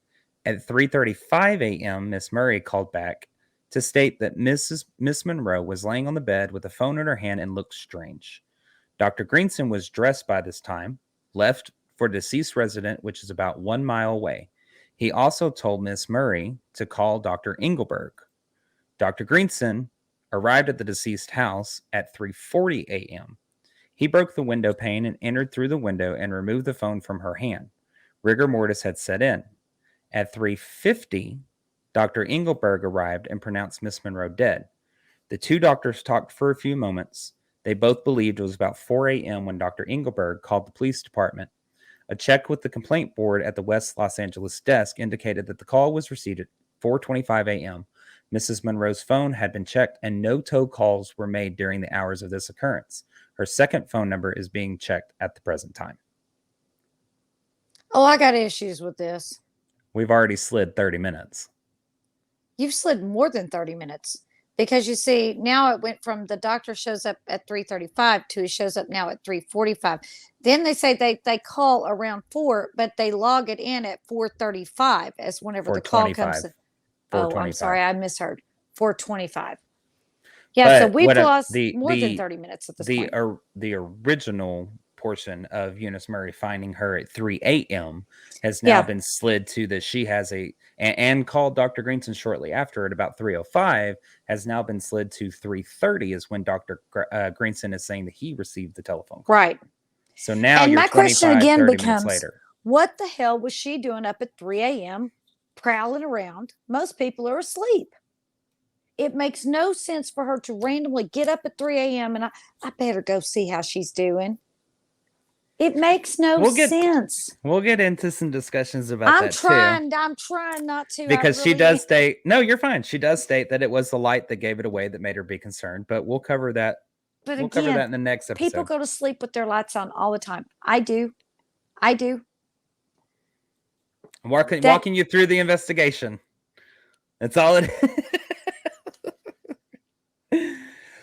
At 3:35 a.m., Miss Murray called back to state that Miss Monroe was laying on the bed with a phone in her hand and looked strange. Dr. Greenson was dressed by this time, left for deceased resident, which is about 1 mile away. He also told Miss Murray to call Dr. Engelberg. Dr. Greenson arrived at the deceased house at 3:40 a.m. He broke the window pane and entered through the window and removed the phone from her hand. Rigor mortis had set in. At 3:50, Dr. Engelberg arrived and pronounced Miss Monroe dead. The two doctors talked for a few moments. They both believed it was about 4 a.m. when Dr. Engelberg called the police department. A check with the complaint board at the West Los Angeles desk indicated that the call was received at 4:25 a.m. Mrs. Monroe's phone had been checked and no tow calls were made during the hours of this occurrence. Her second phone number is being checked at the present time. Oh, I got issues with this. We've already slid 30 minutes. You've slid more than 30 minutes because you see, now it went from the doctor shows up at 3:35 to he shows up now at 3:45. Then they say they call around 4, but they log it in at 4:35 as whenever the call comes in. Oh, I'm sorry, I misheard. 4:25. Yeah, so we've lost more than 30 minutes at this point. The original portion of Eunice Murray finding her at 3 a.m. has now been slid to that she has and called Dr. Greenson shortly after at about 3:05 has now been slid to 3:30 is when Dr. Greenson is saying that he received the telephone call. Right. So now and you're my question again becomes, later. What the hell was she doing up at 3 a.m. prowling around? Most people are asleep. It makes no sense for her to randomly get up at 3 a.m. and I better go see how she's doing. It makes no sense. We'll get into some discussions about that too. I'm trying not to. Because she does state, no, you're fine. She does state that it was the light that gave it away that made her be concerned, but we'll cover that. We'll cover that in the next episode. People go to sleep with their lights on all the time. I do. I'm walking you through the investigation. That's all it is.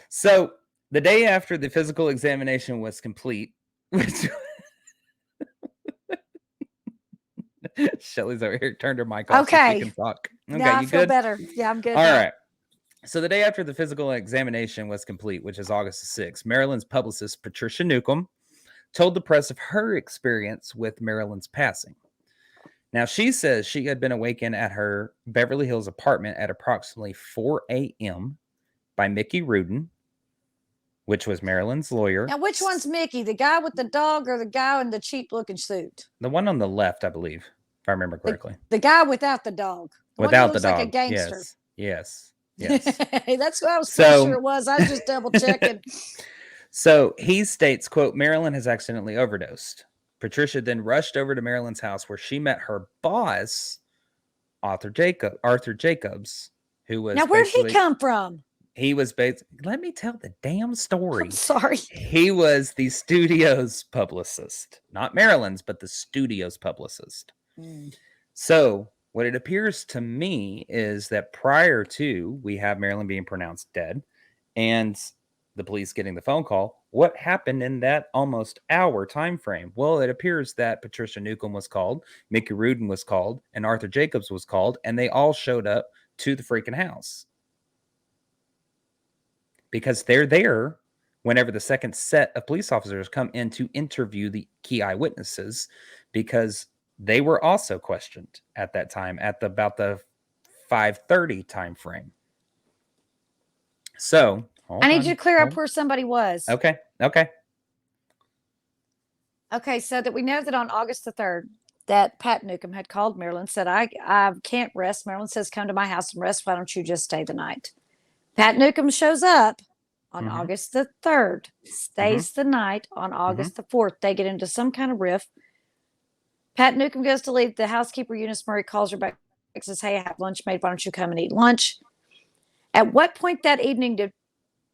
So the day after the physical examination was complete, which Shelly's over here, turned her mic off. Okay. So she can talk. Okay, now I you feel good? better. Yeah, I'm good. All right. So the day after the physical examination was complete, which is August 6th, Marilyn's publicist, Patricia Newcomb, told the press of her experience with Marilyn's passing. Now, she says she had been awakened at her Beverly Hills apartment at approximately 4 a.m. by Mickey Rudin, which was Marilyn's lawyer. Now, which one's Mickey? The guy with the dog or the guy in the cheap-looking suit? The one on the left, I believe, if I remember correctly. The guy without the dog. Without the dog. Like a gangster. Yes. That's what I was pretty sure it was. I was just double checking. So he states, quote, Marilyn has accidentally overdosed. Patricia then rushed over to Marilyn's house where she met her boss, Arthur Jacobs, who was now, where'd he come from? He was let me tell the damn story. I'm sorry. He was the studio's publicist, not Marilyn's, but the studio's publicist. So what it appears to me is that prior to we have Marilyn being pronounced dead and the police getting the phone call, what happened in that almost hour time frame? Well, it appears that Patricia Newcomb was called, Mickey Rudin was called, and Arthur Jacobs was called, and they all showed up to the freaking house. Because they're there whenever the second set of police officers come in to interview the key eyewitnesses, because they were also questioned at that time at about the 5:30 time frame. So I need you to clear up where somebody was. Okay. Okay, so that we know that on August the 3rd, that Pat Newcomb had called Marilyn, said, I can't rest. Marilyn says, come to my house and rest. Why don't you just stay the night? Pat Newcomb shows up on August the 3rd, stays the night on August the 4th. They get into some kind of riff. Pat Newcomb goes to leave. The housekeeper, Eunice Murray, calls her back and says, hey, I have lunch made. Why don't you come and eat lunch? At what point that evening did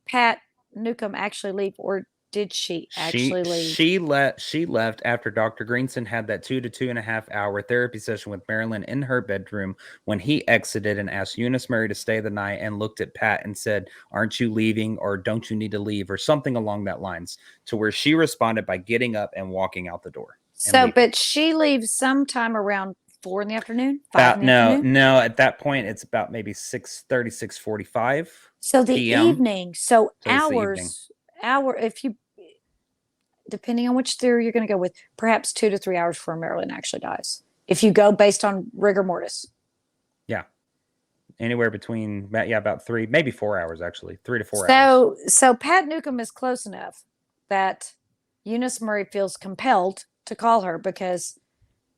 Pat Newcomb actually leave, or did she actually leave? She left after Dr. Greenson had that 2 to 2.5 hour therapy session with Marilyn in her bedroom when he exited and asked Eunice Murray to stay the night and looked at Pat and said, "Aren't you leaving, or don't you need to leave?" or something along that lines, to where she responded by getting up and walking out the door. So, but she leaves sometime around 4 in the afternoon, 5 About, in the afternoon. no, at that point it's about maybe 6:30, 6:45 So the p.m. evening, so So it's the evening. if you, depending on which theory you're going to go with, perhaps 2 to 3 hours before Marilyn actually dies. If you go based on rigor mortis. Yeah. Anywhere between, about 3, maybe 4 hours, actually. 3 to 4 hours. So Pat Newcomb is close enough that Eunice Murray feels compelled to call her because,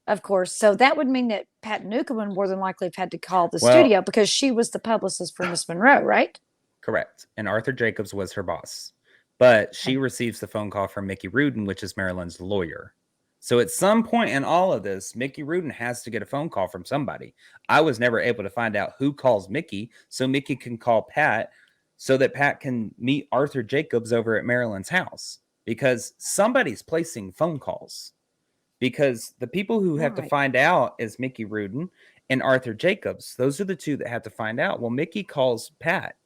of course, so that would mean that Pat Newcomb would more than likely have had to call the studio because she was the publicist for Miss Monroe, right? Correct. And Arthur Jacobs was her boss. But she receives the phone call from Mickey Rudin, which is Marilyn's lawyer. So at some point in all of this, Mickey Rudin has to get a phone call from somebody. I was never able to find out who calls Mickey, so Mickey can call Pat so that Pat can meet Arthur Jacobs over at Marilyn's house, because somebody's placing phone calls. Because the people who have to find out is Mickey Rudin and Arthur Jacobs. Those are the two that have to find out. Well, Mickey calls Pat.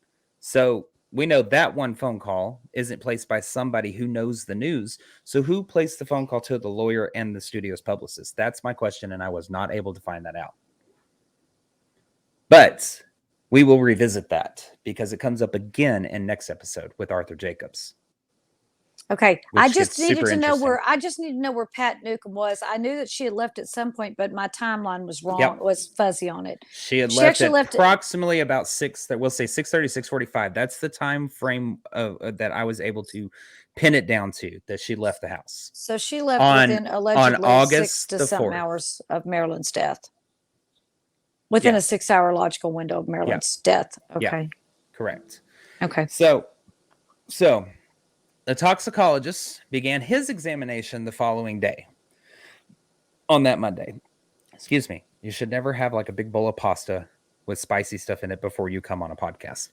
So we know that one phone call isn't placed by somebody who knows the news. So who placed the phone call to the lawyer and the studio's publicist? That's my question, and I was not able to find that out. But we will revisit that because it comes up again in next episode with Arthur Jacobs. Okay, I just needed to know where Pat Newcomb was. I knew that she had left at some point, but my timeline was wrong. Yep. It was fuzzy on it. She left approximately about 6. We'll say 6:30, 6:45. That's the time frame that I was able to pin it down to, that she left the house. So she left within allegedly August 6 to something hours of Marilyn's death. Within a 6-hour logical window of Marilyn's death. Okay. Yeah. Correct. Okay. So the toxicologist began his examination the following day. On that Monday. Excuse me. You should never have like a big bowl of pasta with spicy stuff in it before you come on a podcast.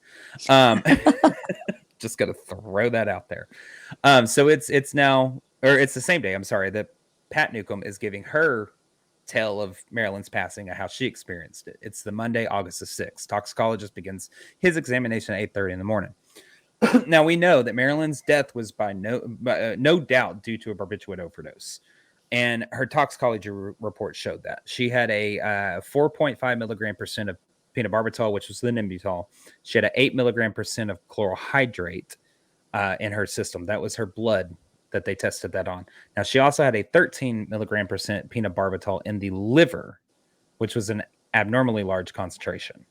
Just got to throw that out there. So it's now, or it's the same day, I'm sorry, that Pat Newcomb is giving her tale of Marilyn's passing and how she experienced it. It's the Monday, August the 6th. Toxicologist begins his examination at 8:30 in the morning. Now we know that Marilyn's death was by no doubt due to a barbiturate overdose. And her toxicology report showed that. She had a 4.5 milligram percent of phenobarbital, which was the Nimbutal. She had an 8 milligram percent of chloral hydrate in her system. That was her blood that they tested that on. Now, she also had a 13 milligram percent phenobarbital in the liver, which was an abnormally large concentration.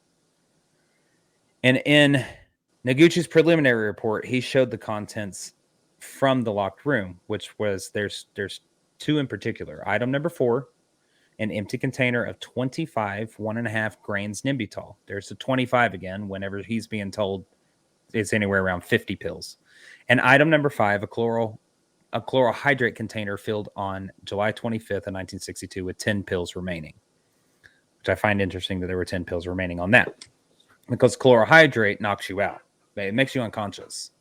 And in Noguchi's preliminary report, he showed the contents from the locked room, which was, there's 2 in particular. Item number 4, an empty container of 25 1.5 grains Nimbutal. There's the 25 again, whenever he's being told it's anywhere around 50 pills. And item number 5, a chloral hydrate container filled on July 25th of 1962 with 10 pills remaining, which I find interesting that there were 10 pills remaining on that, because chloral hydrate knocks you out. It makes you unconscious.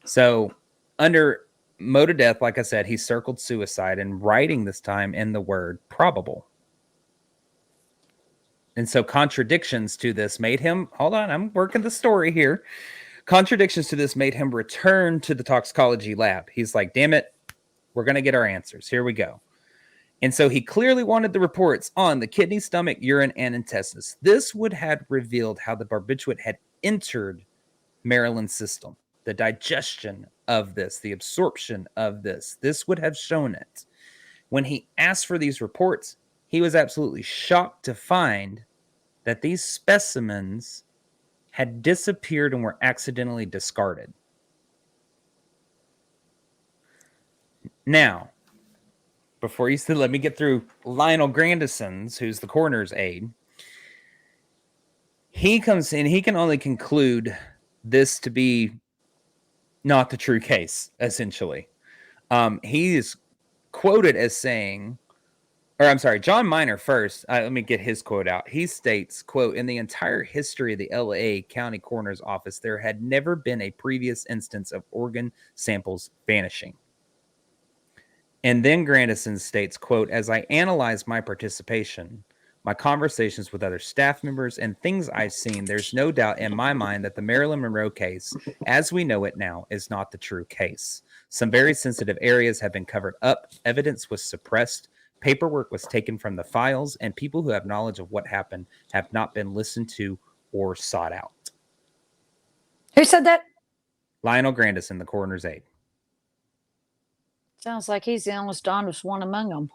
So under mode of death, like I said, he circled suicide and writing this time in the word probable. And so contradictions to this made him, hold on, I'm working the story here. Contradictions to this made him return to the toxicology lab. He's like, damn it, we're going to get our answers. Here we go. And so he clearly wanted the reports on the kidney, stomach, urine, and intestines. This would have revealed how the barbiturate had entered Marilyn's system, the digestion of this, the absorption of this. This would have shown it. When he asked for these reports, he was absolutely shocked to find that these specimens had disappeared and were accidentally discarded. Now, before you said, let me get through Lionel Grandison's, who's the coroner's aide. He comes in, he can only conclude this to be not the true case, essentially. He is quoted as saying, or I'm sorry, John Miner first. Let me get his quote out. He states, quote, in the entire history of the LA County Coroner's Office, there had never been a previous instance of organ samples vanishing. And then Grandison states, quote, as I analyze my participation, my conversations with other staff members, and things I've seen, there's no doubt in my mind that the Marilyn Monroe case, as we know it now, is not the true case. Some very sensitive areas have been covered up, evidence was suppressed, paperwork was taken from the files, and people who have knowledge of what happened have not been listened to or sought out. Who said that? Lionel Grandison, the coroner's aide. Sounds like he's the honest one among them.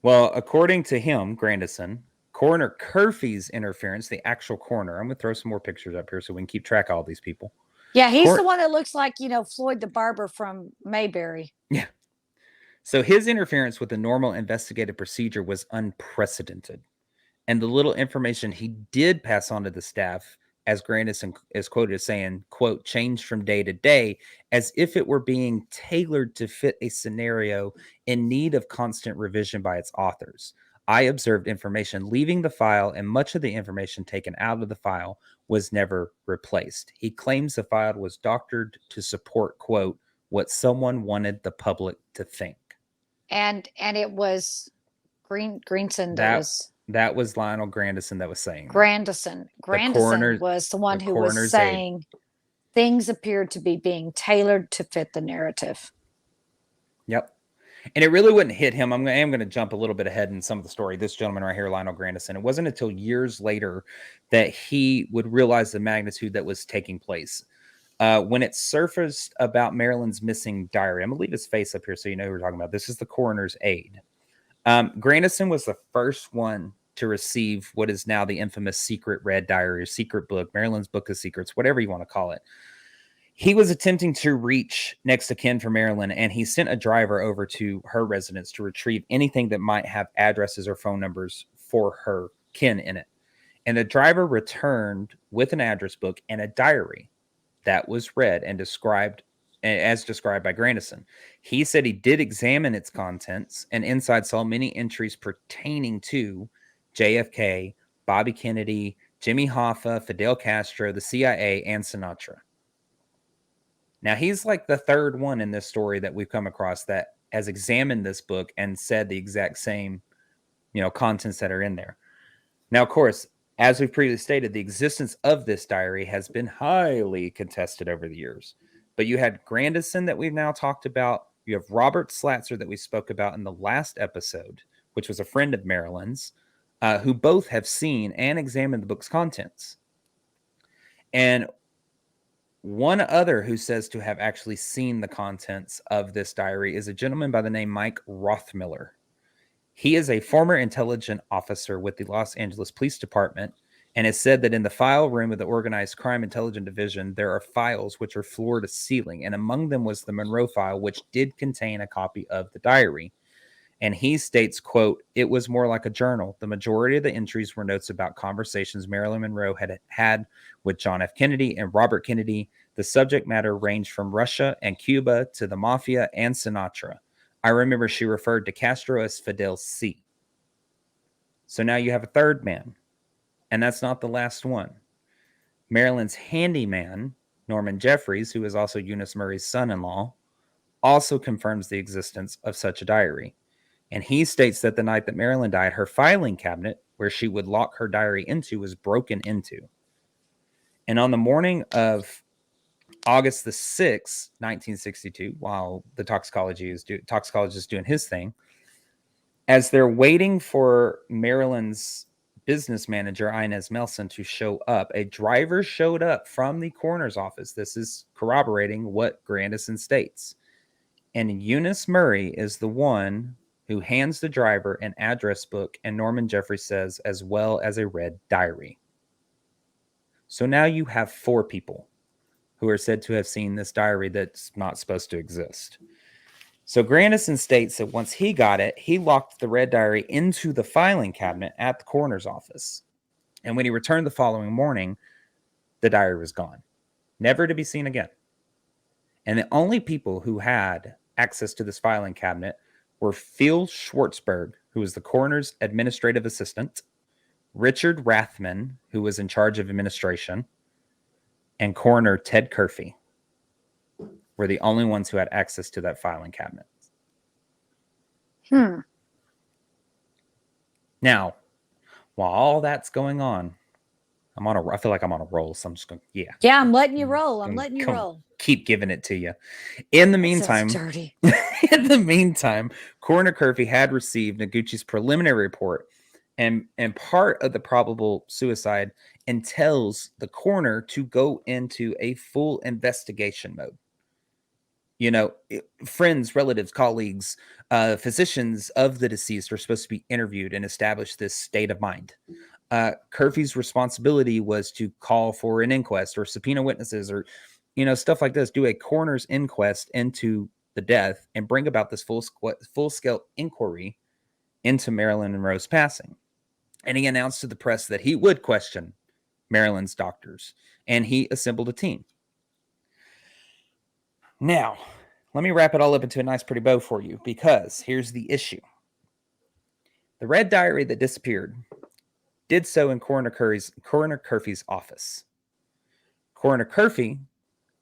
Well, according to him, Grandison, Coroner Curfey's interference, the actual coroner, I'm going to throw some more pictures up here so we can keep track of all these people. Yeah, he's the one that looks like, Floyd the barber from Mayberry. Yeah. So his interference with the normal investigative procedure was unprecedented. And the little information he did pass on to the staff, as Grandison is quoted as saying, quote, changed from day to day as if it were being tailored to fit a scenario in need of constant revision by its authors. I observed information leaving the file, and much of the information taken out of the file was never replaced. He claims the file was doctored to support, quote, what someone wanted the public to think. And it was Greenson that was Lionel Grandison that was saying Grandison. Grandison was the one who was saying things appeared to be being tailored to fit the narrative. Yep. And it really wouldn't hit him. I am going to jump a little bit ahead in some of the story. This gentleman right here, Lionel Grandison, it wasn't until years later that he would realize the magnitude that was taking place. When it surfaced about Marilyn's missing diary, I'm going to leave his face up here so you know who we're talking about. This is the coroner's aide. Grandison was the first one to receive what is now the infamous secret red diary or secret book, Marilyn's Book of Secrets, whatever you want to call it. He was attempting to reach next of kin for Marilyn, and he sent a driver over to her residence to retrieve anything that might have addresses or phone numbers for her kin in it. And the driver returned with an address book and a diary that was read and described as described by Grandison. He said he did examine its contents, and inside saw many entries pertaining to JFK, Bobby Kennedy, Jimmy Hoffa, Fidel Castro, the CIA, and Sinatra. Now, he's like the third one in this story that we've come across that has examined this book and said the exact same, contents that are in there. Now, of course, as we've previously stated, the existence of this diary has been highly contested over the years. But you had Grandison that we've now talked about. You have Robert Slatzer that we spoke about in the last episode, which was a friend of Marilyn's, who both have seen and examined the book's contents. And one other who says to have actually seen the contents of this diary is a gentleman by the name Mike Rothmiller. He is a former intelligence officer with the Los Angeles Police Department and has said that in the file room of the Organized Crime Intelligence Division, there are files which are floor to ceiling, and among them was the Monroe file, which did contain a copy of the diary. And he states, quote, it was more like a journal. The majority of the entries were notes about conversations Marilyn Monroe had with John F. Kennedy and Robert Kennedy. The subject matter ranged from Russia and Cuba to the mafia and Sinatra. I remember she referred to Castro as Fidel C. So now you have a third man, and that's not the last one. Marilyn's handyman, Norman Jeffries, who is also Eunice Murray's son-in-law, also confirms the existence of such a diary. And he states that the night that Marilyn died, her filing cabinet, where she would lock her diary into, was broken into. And on the morning of August the 6th, 1962, while the toxicologist is doing his thing, as they're waiting for Marilyn's business manager, Inez Melson, to show up, a driver showed up from the coroner's office. This is corroborating what Grandison states. And Eunice Murray is the one who hands the driver an address book, and Norman Jeffries says, as well as a red diary. So now you have 4 people who are said to have seen this diary that's not supposed to exist. So Grandison states that once he got it, he locked the red diary into the filing cabinet at the coroner's office. And when he returned the following morning, the diary was gone, never to be seen again. And the only people who had access to this filing cabinet were Phil Schwartzberg, who was the coroner's administrative assistant, Richard Rathman, who was in charge of administration, and coroner Ted Curfey were the only ones who had access to that filing cabinet. Now, while all that's going on, I feel like I'm on a roll, so I'm just going, Yeah, I'm letting you roll. I'm letting you roll. Keep giving it to you. In the That meantime, sounds dirty. in the meantime, Coroner Curfey had received Noguchi's preliminary report, and part of the probable suicide entails the coroner to go into a full investigation mode. You know, friends, relatives, colleagues, physicians of the deceased are supposed to be interviewed and establish this state of mind. Curfey's responsibility was to call for an inquest or subpoena witnesses or, you know, stuff like this, do a coroner's inquest into the death and bring about this full-scale inquiry into Marilyn Monroe's passing. And he announced to the press that he would question Marilyn's doctors, and he assembled a team. Now, let me wrap it all up into a nice pretty bow for you, because here's the issue. The red diary that disappeared did so in Coroner Curfey's office. Coroner Curfey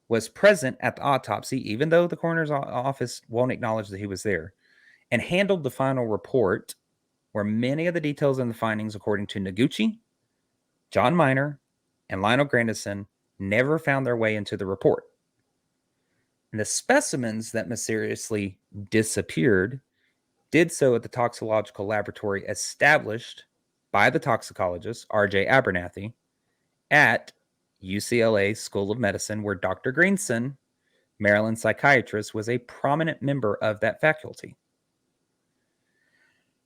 was present at the autopsy, even though the coroner's office won't acknowledge that he was there, and handled the final report, where many of the details and the findings, according to Noguchi, John Miner, and Lionel Grandison, never found their way into the report. And the specimens that mysteriously disappeared did so at the toxicological laboratory established by the toxicologist, R.J. Abernathy, at UCLA School of Medicine, where Dr. Greenson, Maryland psychiatrist, was a prominent member of that faculty.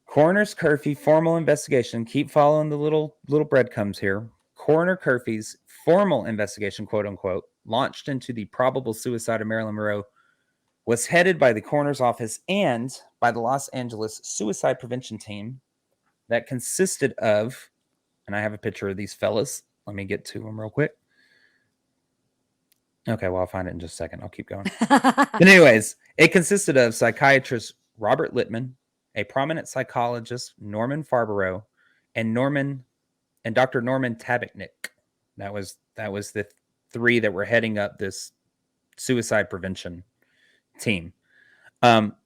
Coroner's Curfey formal investigation, keep following the little breadcrumbs here. Coroner Curfey's formal investigation, quote unquote, launched into the probable suicide of Marilyn Monroe, was headed by the coroner's office and by the Los Angeles Suicide Prevention Team that consisted of, and I have a picture of these fellas. Let me get to them real quick. Okay, well, I'll find it in just a second. I'll keep going. But anyways, it consisted of psychiatrist Robert Littman, a prominent psychologist, Norman Farborough, and Dr. Norman Tabachnik. That was the three that were heading up this suicide prevention team.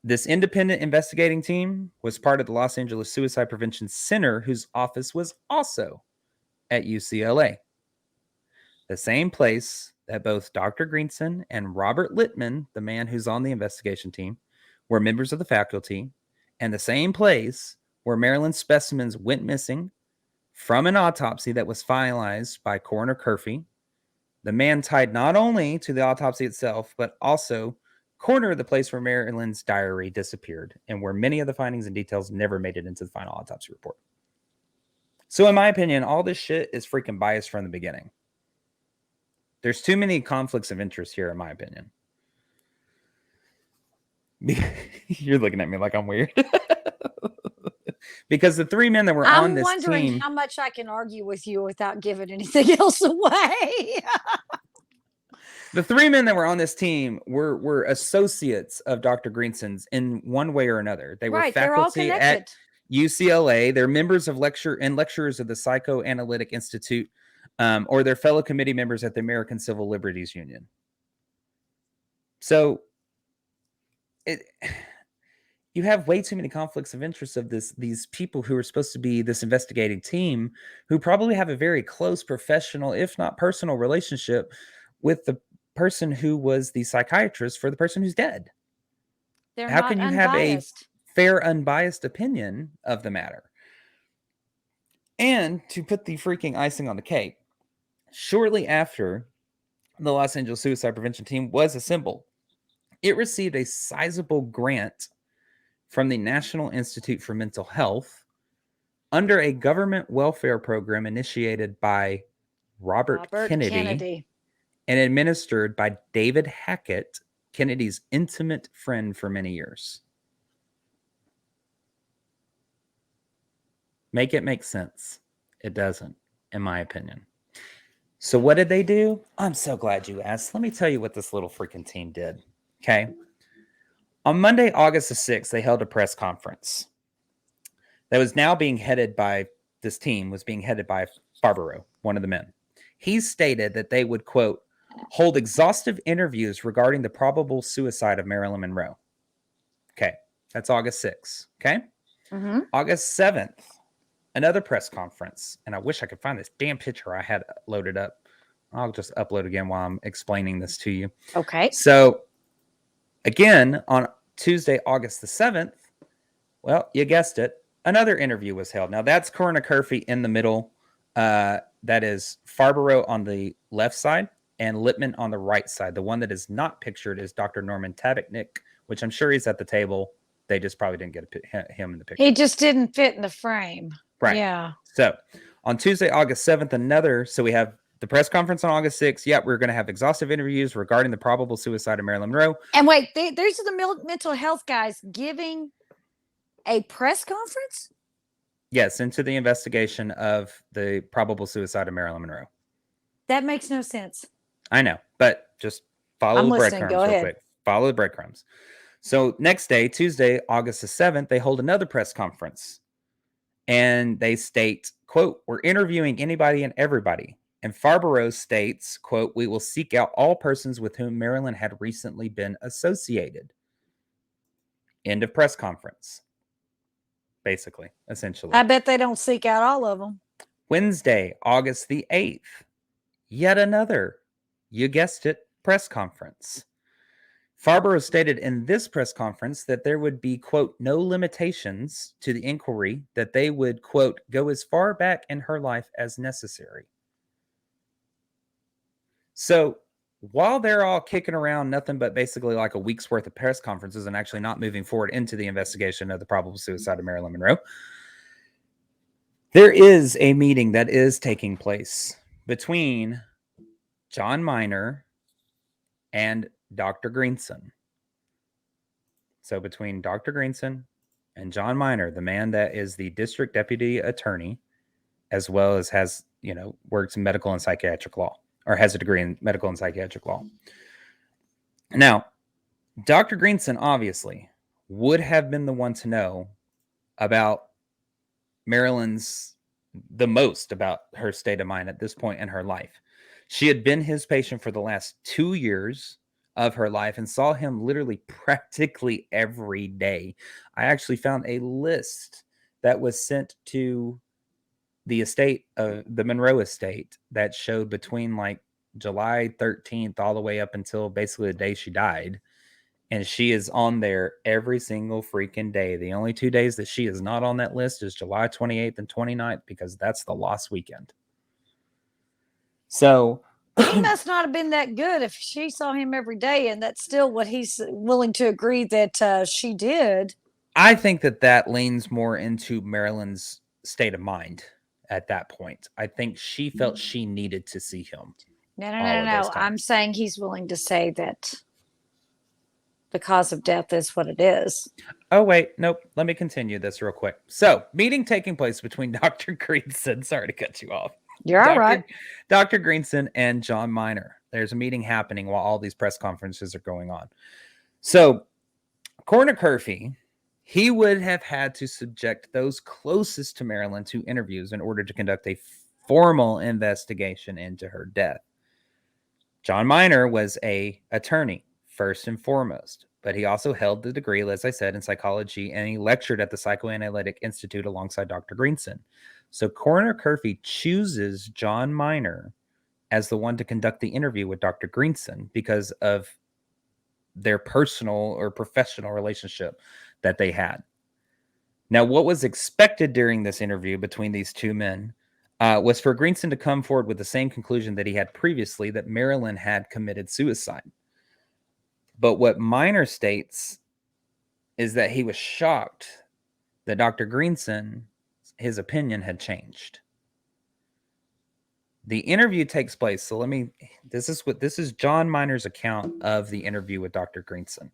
This independent investigating team was part of the Los Angeles Suicide Prevention Center, whose office was also at UCLA. The same place that both Dr. Greenson and Robert Littman, the man who's on the investigation team, were members of the faculty, and the same place where Marilyn's specimens went missing from an autopsy that was finalized by Coroner Curfey, the man tied not only to the autopsy itself, but also corner of the place where Marilyn's diary disappeared and where many of the findings and details never made it into the final autopsy report. So in my opinion, all this shit is freaking biased from the beginning. There's too many conflicts of interest here, in my opinion. You're looking at me like I'm weird. Because the three men that were on this team... I'm wondering how much I can argue with you without giving anything else away. The three men that were on this team were associates of Dr. Greenson's in one way or another. They were faculty at UCLA. They're members of lecturers of the Psychoanalytic Institute, or their fellow committee members at the American Civil Liberties Union. So you have way too many conflicts of interest of these people who are supposed to be this investigating team, who probably have a very close professional, if not personal, relationship with the person who was the psychiatrist for the person who's dead. How can you have a fair, unbiased opinion of the matter? And to put the freaking icing on the cake, shortly after the Los Angeles Suicide Prevention Team was assembled, it received a sizable grant from the National Institute for Mental Health under a government welfare program initiated by Robert Kennedy and administered by David Hackett, Kennedy's intimate friend for many years. Make it make sense. It doesn't, in my opinion. So what did they do? I'm so glad you asked. Let me tell you what this little freaking team did. Okay. On Monday, August the 6th, they held a press conference that was now being headed by this team was being headed by Barbaro, one of the men. He stated that they would, quote, hold exhaustive interviews regarding the probable suicide of Marilyn Monroe. Okay, that's August 6th. Okay. Mm-hmm. August 7th, another press conference. And I wish I could find this damn picture I had loaded up. I'll just upload again while I'm explaining this to you. Okay. So, again, on Tuesday, August the 7th, well, you guessed it, another interview was held. Now, that's Coroner Curfew in the middle. That is Farborough on the left side and Lippman on the right side. The one that is not pictured is Dr. Norman Tabachnik, which I'm sure he's at the table. They just probably didn't get him in the picture. He just didn't fit in the frame. Right. Yeah. So on Tuesday, August 7th, so we have the press conference on August 6th. Yeah, we're going to have exhaustive interviews regarding the probable suicide of Marilyn Monroe. And wait, there's the mental health guys giving a press conference? Yes, into the investigation of the probable suicide of Marilyn Monroe. That makes no sense. I know, but just follow the breadcrumbs real quick. Follow the breadcrumbs. So next day, Tuesday, August the 7th, they hold another press conference. And they state, quote, we're interviewing anybody and everybody. And Farborough states, quote, we will seek out all persons with whom Marilyn had recently been associated. End of press conference. Basically, essentially. I bet they don't seek out all of them. Wednesday, August the 8th. Yet another, you guessed it, press conference. Farborough stated in this press conference that there would be, quote, no limitations to the inquiry, that they would, quote, go as far back in her life as necessary. So while they're all kicking around nothing but basically like a week's worth of press conferences and actually not moving forward into the investigation of the probable suicide of Marilyn Monroe, there is a meeting that is taking place between John Miner and Dr. Greenson. So between Dr. Greenson and John Miner, the man that is the district deputy attorney, as well as has, works in medical and psychiatric law, or has a degree in medical and psychiatric law. Now, Dr. Greenson obviously would have been the one to know about the most about her state of mind at this point in her life. She had been his patient for the last 2 years of her life and saw him literally practically every day. I actually found a list that was sent to the estate of the Monroe estate that showed between like July 13th all the way up until basically the day she died. And she is on there every single freaking day. The only 2 days that she is not on that list is July 28th and 29th, because that's the lost weekend. So he must not have been that good if she saw him every day, and that's still what he's willing to agree that she did. I think that leans more into Marilyn's state of mind at that point. I think she felt she needed to see him. No. I'm saying he's willing to say that the cause of death is what it is. Oh, wait. Nope. Let me continue this real quick. So, meeting taking place between Dr. Greenson. Sorry to cut you off. You're all right. Dr. Greenson and John Miner. There's a meeting happening while all these press conferences are going on. So, Coroner Curfew, he would have had to subject those closest to Marilyn to interviews in order to conduct a formal investigation into her death. John Miner was an attorney, first and foremost, but he also held the degree, as I said, in psychology, and he lectured at the Psychoanalytic Institute alongside Dr. Greenson. So Coroner Curfew chooses John Miner as the one to conduct the interview with Dr. Greenson because of their personal or professional relationship that they had. Now, what was expected during this interview between these two men was for Greenson to come forward with the same conclusion that he had previously, that Marilyn had committed suicide. But what Miner states is that he was shocked that Dr. Greenson, his opinion had changed. The interview takes place. So this is John Miner's account of the interview with Dr. Greenson.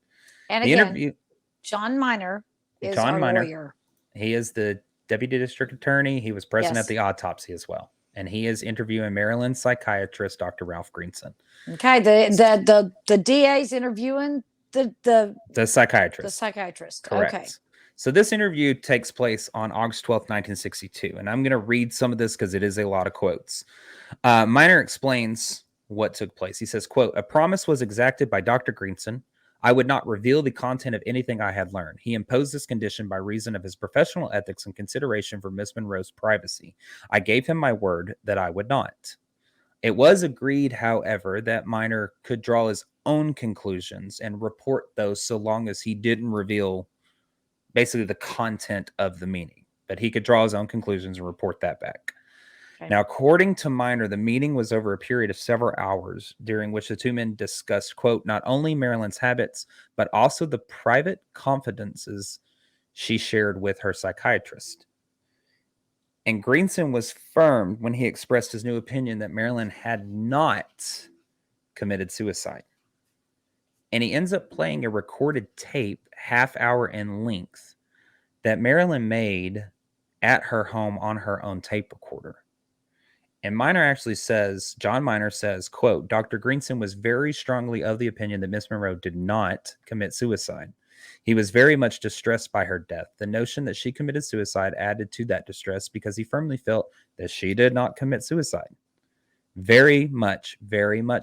And again, John Miner is our lawyer. He is the deputy district attorney. He was present at the autopsy as well. And he is interviewing Maryland's psychiatrist, Dr. Ralph Greenson. Okay, the DA's interviewing The psychiatrist. psychiatrist. Correct. Okay. So this interview takes place on August 12th, 1962. And I'm going to read some of this because it is a lot of quotes. Miner explains what took place. He says, quote, "A promise was exacted by Dr. Greenson. I would not reveal the content of anything I had learned. He imposed this condition by reason of his professional ethics and consideration for Miss Monroe's privacy. I gave him my word that I would not. It was agreed, however, that Miner could draw his own conclusions and report those so long as he didn't reveal basically the content of the meeting, but he could draw his own conclusions and report that back." Okay. Now, according to Miner, the meeting was over a period of several hours during which the two men discussed, quote, "not only Marilyn's habits, but also the private confidences she shared with her psychiatrist." And Greenson was firm when he expressed his new opinion that Marilyn had not committed suicide. And he ends up playing a recorded tape, half hour in length, that Marilyn made at her home on her own tape recorder. And Miner actually says, John Miner says, quote, "Dr. Greenson was very strongly of the opinion that Miss Monroe did not commit suicide. He was very much distressed by her death. The notion that she committed suicide added to that distress because he firmly felt that she did not commit suicide. Very much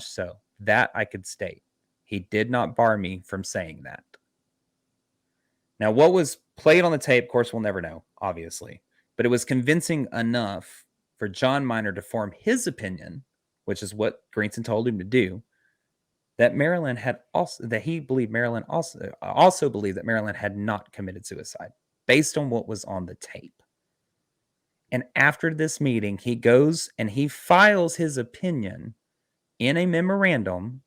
so. That I could state. He did not bar me from saying that." Now, what was played on the tape, of course, we'll never know, obviously. But it was convincing enough for John Miner to form his opinion, which is what Greenson told him to do, that Marilyn had also, that he believed Marilyn also believed that Marilyn had not committed suicide based on what was on the tape. And after this meeting, he goes and he files his opinion in a memorandum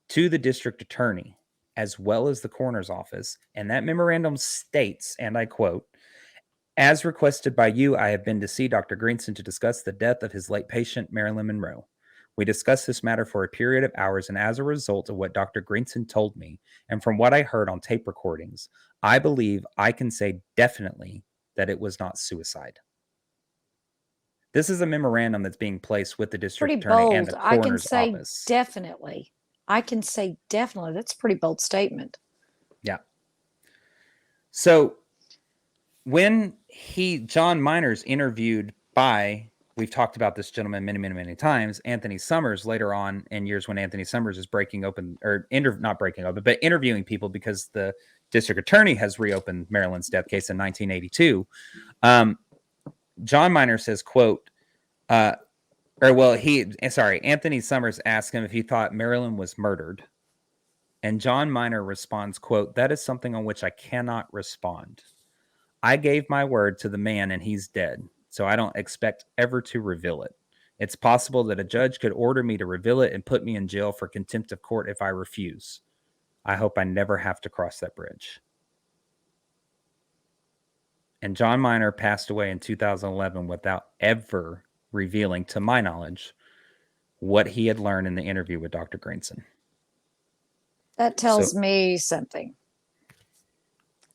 to the district attorney as well as the coroner's office. And that memorandum states, and I quote, "As requested by you, I have been to see Dr. Greenson to discuss the death of his late patient, Marilyn Monroe. We discussed this matter for a period of hours, and as a result of what Dr. Greenson told me, and from what I heard on tape recordings, I believe I can say definitely that it was not suicide." This is a memorandum that's being placed with the district Pretty attorney and bold. the I can coroner's say office. definitely. I can say definitely. That's a pretty bold statement. Yeah. So when John Miner's interviewed by, we've talked about this gentleman many times, Anthony Summers, later on in years when Anthony Summers is breaking open, or not breaking open, but interviewing people because the district attorney has reopened Marilyn's death case in 1982. John Miner says, quote, Anthony Summers asked him if he thought Marilyn was murdered. And John Miner responds, quote, "That is something on which I cannot respond. I gave my word to the man and he's dead, so I don't expect ever to reveal it. It's possible that a judge could order me to reveal it and put me in jail for contempt of court if I refuse. I hope I never have to cross that bridge." And John Miner passed away in 2011 without ever revealing, to my knowledge, what he had learned in the interview with Dr. Greenson. That tells me something.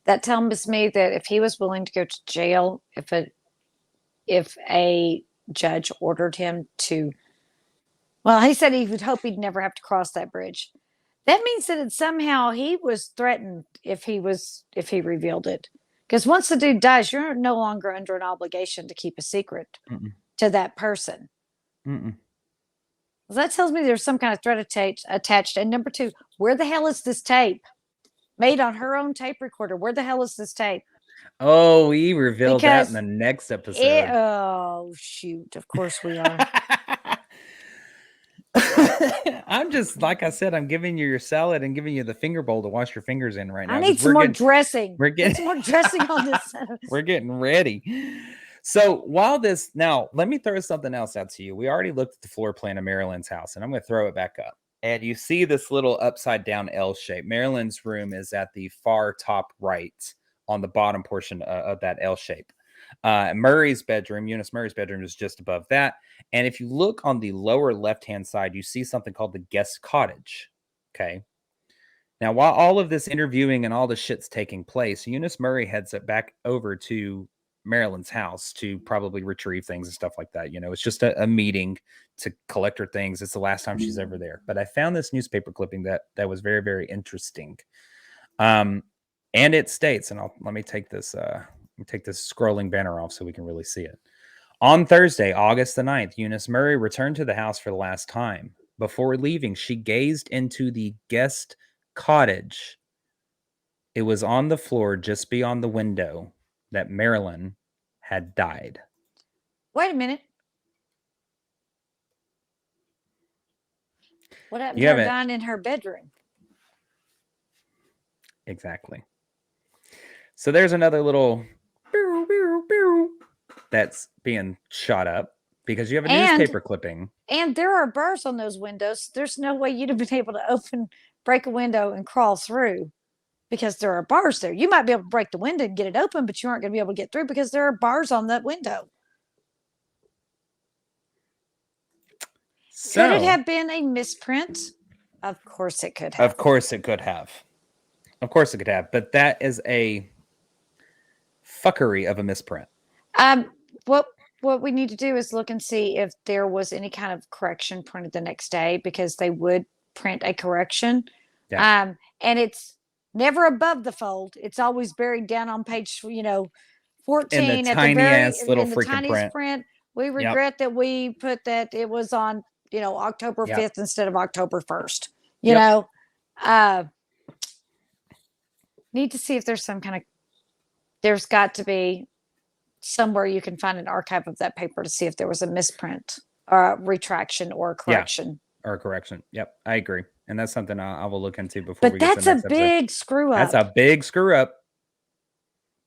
That tells me that if he was willing to go to jail, if a judge ordered him to, well, he said he would hope he'd never have to cross that bridge. That means that somehow he was threatened if he revealed it. Because once the dude dies, you're no longer under an obligation to keep a secret to that person. Well, that tells me there's some kind of threat attached. And number two, where the hell is this tape? Made on her own tape recorder. Where the hell is this tape? Oh, we revealed that in the next episode. Oh, shoot. Of course we are. I'm just, like I said, I'm giving you your salad and giving you the finger bowl to wash your fingers in right now. I need some more dressing. We're getting some more dressing on this. We're getting ready. So while this, now let me throw something else out to you. We already looked at the floor plan of Marilyn's house, and I'm going to throw it back up. And you see this little upside down L shape. Marilyn's room is at the far top right on the bottom portion of that L shape. Eunice Murray's bedroom is just above that. And if you look on the lower left-hand side, you see something called the guest cottage. Okay. Now, while all of this interviewing and all the shit's taking place, Eunice Murray heads back over to Marilyn's house to probably retrieve things and stuff like that. It's just a meeting to collect her things. It's the last time she's ever there. But I found this newspaper clipping that was very, very interesting. And it states, and let me take this scrolling banner off so we can really see it. On Thursday, August the 9th, Eunice Murray returned to the house for the last time. Before leaving, she gazed into the guest cottage. It was on the floor just beyond the window that Marilyn had died. Wait a minute. What happened to her dying in her bedroom? Exactly. So there's another little that's being shot up because you have a newspaper clipping. And there are bars on those windows. There's no way you'd have been able to break a window and crawl through because there are bars there. You might be able to break the window and get it open, but you aren't going to be able to get through because there are bars on that window. So, could it have been a misprint? Of course it could have. Of course it could have. Of course it could have. But that is a fuckery of a misprint. What we need to do is look and see if there was any kind of correction printed the next day, because they would print a correction. Yeah. And it's never above the fold. It's always buried down on page, 14 in the at tiniest the very little freaking print. We regret that we put that it was on, October 5th instead of October 1st. Need to see if there's some kind of, there's got to be somewhere you can find an archive of that paper to see if there was a misprint or a retraction or a correction. Yeah, or a correction. Yep, I agree. And that's something I will look into before we get to the next episode. But that's a big screw up. That's a big screw up.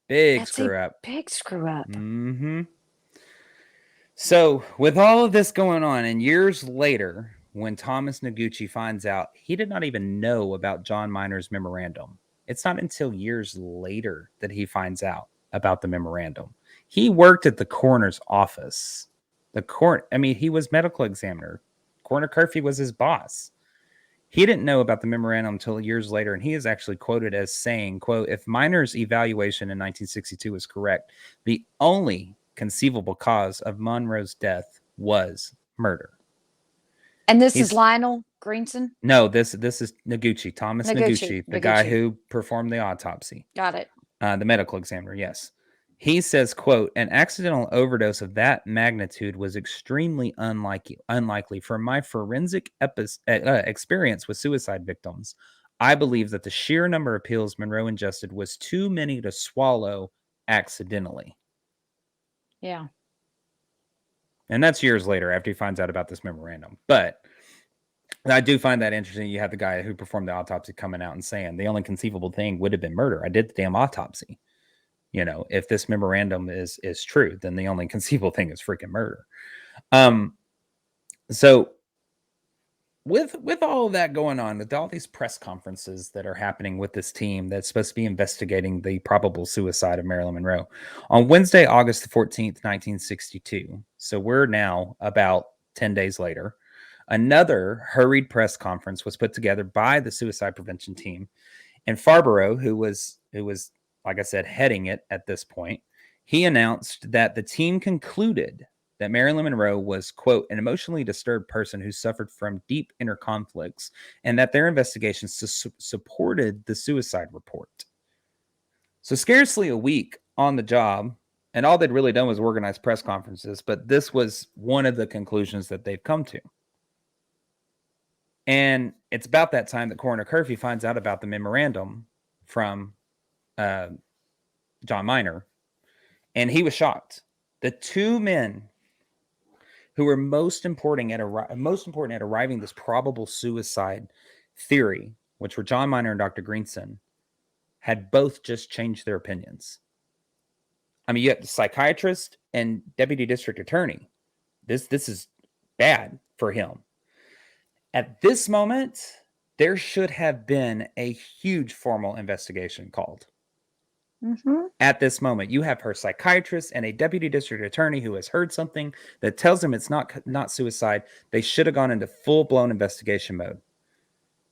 Big screw up. Mm-hmm. So with all of this going on, and years later, when Thomas Noguchi finds out, he did not even know about John Miner's memorandum. It's not until years later that he finds out about the memorandum. He worked at the coroner's office. He was medical examiner. Coroner Curfew was his boss. He didn't know about the memorandum until years later, and he is actually quoted as saying, quote, "If Miner's evaluation in 1962 is correct, the only conceivable cause of Monroe's death was murder." And this is Lionel Greenson? No, this is Noguchi, Thomas Noguchi, the guy who performed the autopsy. Got it. The medical examiner, yes. He says, quote, "An accidental overdose of that magnitude was extremely unlikely. From my forensic experience with suicide victims, I believe that the sheer number of pills Monroe ingested was too many to swallow accidentally." Yeah. And that's years later after he finds out about this memorandum. But I do find that interesting. You have the guy who performed the autopsy coming out and saying the only conceivable thing would have been murder. I did the damn autopsy. If this memorandum is true, then the only conceivable thing is freaking murder. So with all of that going on, with all these press conferences that are happening with this team that's supposed to be investigating the probable suicide of Marilyn Monroe, on Wednesday, August the 14th, 1962, so we're now about 10 days later, another hurried press conference was put together by the suicide prevention team. And Farborough, who was, like I said, heading it at this point, he announced that the team concluded that Marilyn Monroe was, quote, "an emotionally disturbed person who suffered from deep inner conflicts," and that their investigations supported the suicide report. So scarcely a week on the job, and all they'd really done was organize press conferences, but this was one of the conclusions that they've come to. And it's about that time that Coroner Curfew finds out about the memorandum from John Miner, and he was shocked. The two men who were most important at arriving this probable suicide theory, which were John Miner and Dr. Greenson, had both just changed their opinions. I mean, you have the psychiatrist and deputy district attorney. This is bad for him. At this moment, there should have been a huge formal investigation called. Mm-hmm. At this moment, you have her psychiatrist and a deputy district attorney who has heard something that tells them it's not suicide. They should have gone into full-blown investigation mode.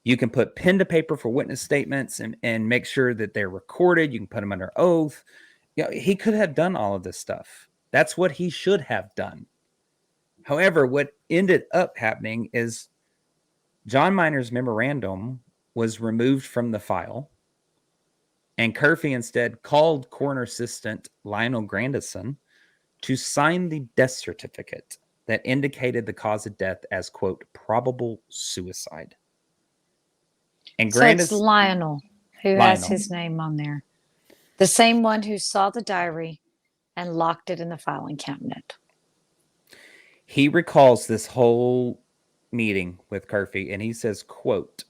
You can put pen to paper for witness statements and make sure that they're recorded. You can put them under oath. he could have done all of this stuff. That's what he should have done. However, what ended up happening is John Miner's memorandum was removed from the file, and Curfew instead called coroner assistant Lionel Grandison to sign the death certificate that indicated the cause of death as, quote, probable suicide. And So it's Lionel who has Lionel. his name on there. The same one who saw the diary and locked it in the filing cabinet. He recalls this whole meeting with Curfew, and he says, quote,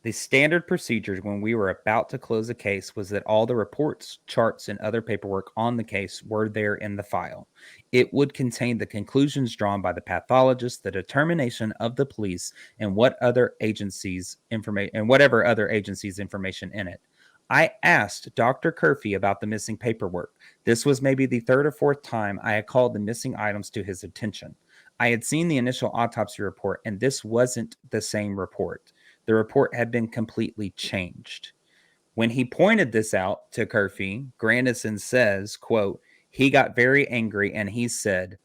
the standard procedure when we were about to close a case was that all the reports, charts, and other paperwork on the case were there in the file. It would contain the conclusions drawn by the pathologist, the determination of the police, and whatever other agencies' information in it. I asked Dr. Curfew about the missing paperwork. This was maybe the third or fourth time I had called the missing items to his attention. I had seen the initial autopsy report, and this wasn't the same report. The report had been completely changed. When he pointed this out to Curfew, Grandison says, quote, he got very angry and he said,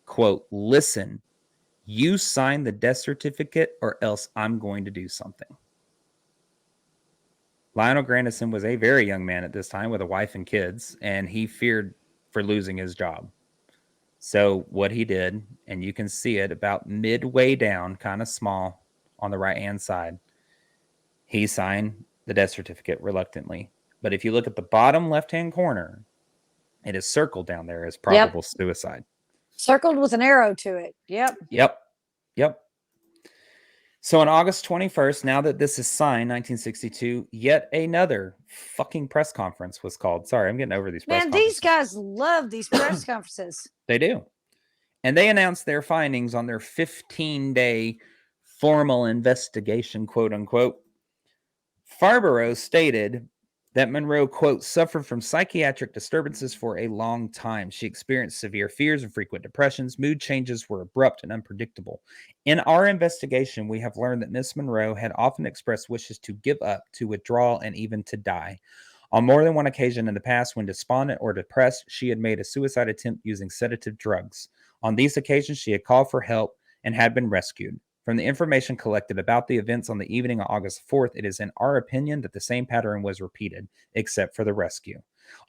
quote, listen, you sign the death certificate or else I'm going to do something. Lionel Grandison was a very young man at this time with a wife and kids, and he feared for losing his job. So what he did, and you can see it about midway down, kind of small on the right-hand side, he signed the death certificate reluctantly. But if you look at the bottom left-hand corner, it is circled down there as probable suicide. Circled with an arrow to it. Yep. So on August 21st, now that this is signed, 1962, yet another fucking press conference was called. Sorry, I'm getting over these press conferences. These guys love these press conferences. They do. And they announced their findings on their 15-day formal investigation, quote unquote. Farborough stated that Monroe, quote, suffered from psychiatric disturbances for a long time. She experienced severe fears and frequent depressions. Mood changes were abrupt and unpredictable. In our investigation, we have learned that Miss Monroe had often expressed wishes to give up, to withdraw, and even to die. On more than one occasion in the past, when despondent or depressed, she had made a suicide attempt using sedative drugs. On these occasions, she had called for help and had been rescued. From the information collected about the events on the evening of August 4th, it is in our opinion that the same pattern was repeated, except for the rescue.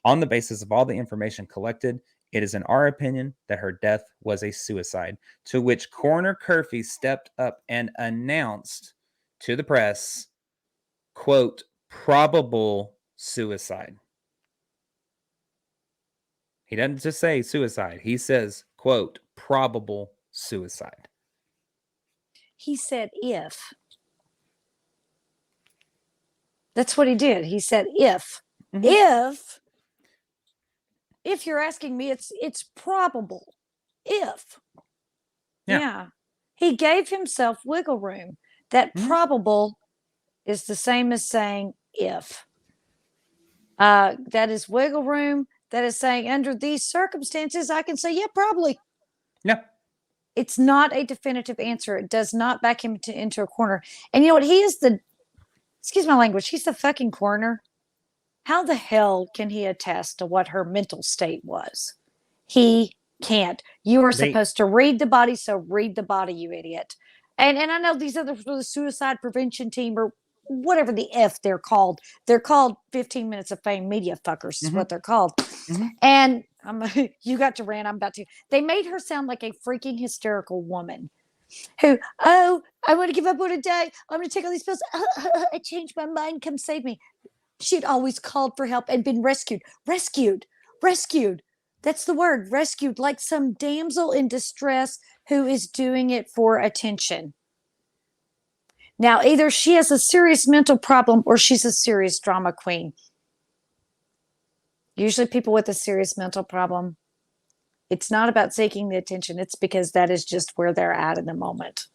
On the basis of all the information collected, it is in our opinion that her death was a suicide, to which Coroner Curfew stepped up and announced to the press, quote, probable suicide. He doesn't just say suicide. He says, quote, probable suicide. He said if. That's what he did. He said if. Mm-hmm. If you're asking me, it's probable. If. Yeah. He gave himself wiggle room. That probable is the same as saying if. That is wiggle room. That is saying under these circumstances, I can say, yeah, probably. Yeah. It's not a definitive answer. It does not back him into a corner. And you know what? He is excuse my language, he's the fucking coroner. How the hell can he attest to what her mental state was? He can't. You are supposed to read the body, so read the body, you idiot. And I know these other the suicide prevention team or whatever the F they're called. They're called 15 Minutes of Fame media fuckers is what they're called. And you got to rant. I'm about to. They made her sound like a freaking hysterical woman who, I want to give up on a day. I'm going to take all these pills. I changed my mind. Come save me. She'd always called for help and been rescued. That's the word, rescued, like some damsel in distress who is doing it for attention. Now, either she has a serious mental problem or she's a serious drama queen. Usually people with a serious mental problem, it's not about seeking the attention. It's because that is just where they're at in the moment.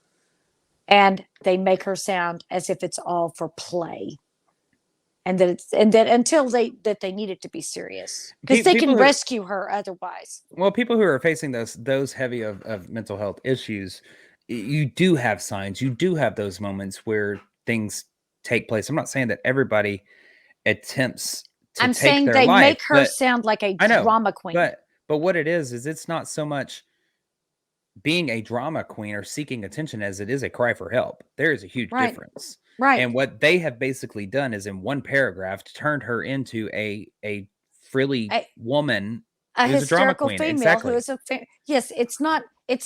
And they make her sound as if it's all for play. And that until they need it to be serious. Because they can rescue her otherwise. Well, people who are facing those heavy of mental health issues, you do have signs. You do have those moments where things take place. I'm not saying that everybody attempts to I'm take saying their they life. make her But sound like a I know, drama queen. but what it is it's not so much being a drama queen or seeking attention as it is a cry for help. There is a huge Right. difference. Right. And what they have basically done is in one paragraph turned her into a frilly A, woman a who's a drama hysterical queen. female who Exactly. is yes, it's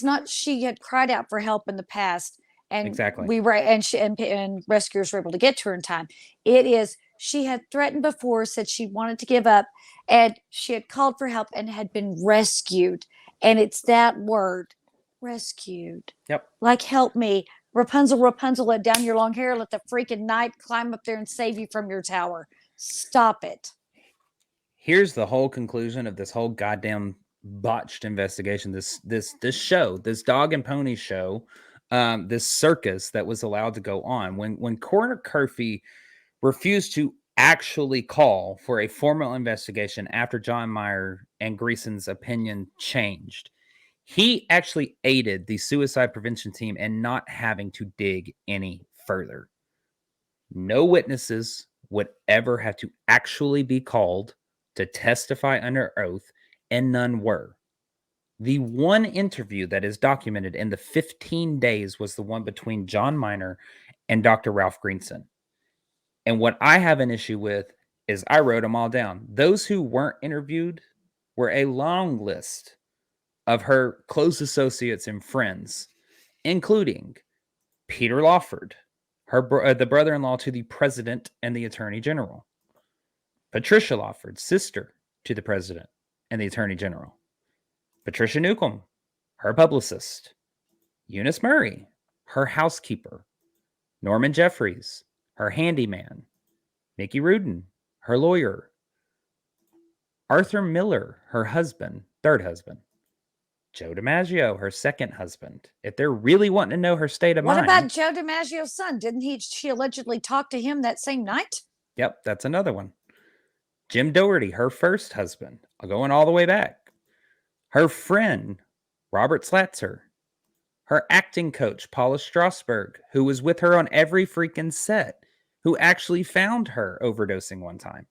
not she had cried out for help in the past and Exactly. we were and rescuers were able to get to her in time. It is she had threatened before, said she wanted to give up, and she had called for help and had been rescued. And it's that word, rescued. Yep. Like help me. Rapunzel, Rapunzel, let down your long hair, let the freaking knight climb up there and save you from your tower. Stop it. Here's the whole conclusion of this whole goddamn botched investigation. This show, this dog and pony show, this circus that was allowed to go on. When Coroner Curfey refused to actually call for a formal investigation after John Meyer and Greason's opinion changed, he actually aided the suicide prevention team in not having to dig any further. No witnesses would ever have to actually be called to testify under oath, and none were. The one interview that is documented in the 15 days was the one between John Miner and Dr. Ralph Greenson. And what I have an issue with is I wrote them all down. Those who weren't interviewed were a long list of her close associates and friends, including Peter Lawford, the brother-in-law to the president and the attorney general, Patricia Lawford, sister to the president and the attorney general, Patricia Newcomb, her publicist, Eunice Murray, her housekeeper, Norman Jeffries, her handyman, Mickey Rudin, her lawyer, Arthur Miller, her husband, third husband, Joe DiMaggio, her second husband. If they're really wanting to know her state of What mind. about Joe DiMaggio's son? Didn't she allegedly talk to him that same night? Yep, that's another one. Jim Doherty, her first husband, going all the way back. Her friend, Robert Slatzer. Her acting coach, Paula Strasberg, who was with her on every freaking set, who actually found her overdosing one time.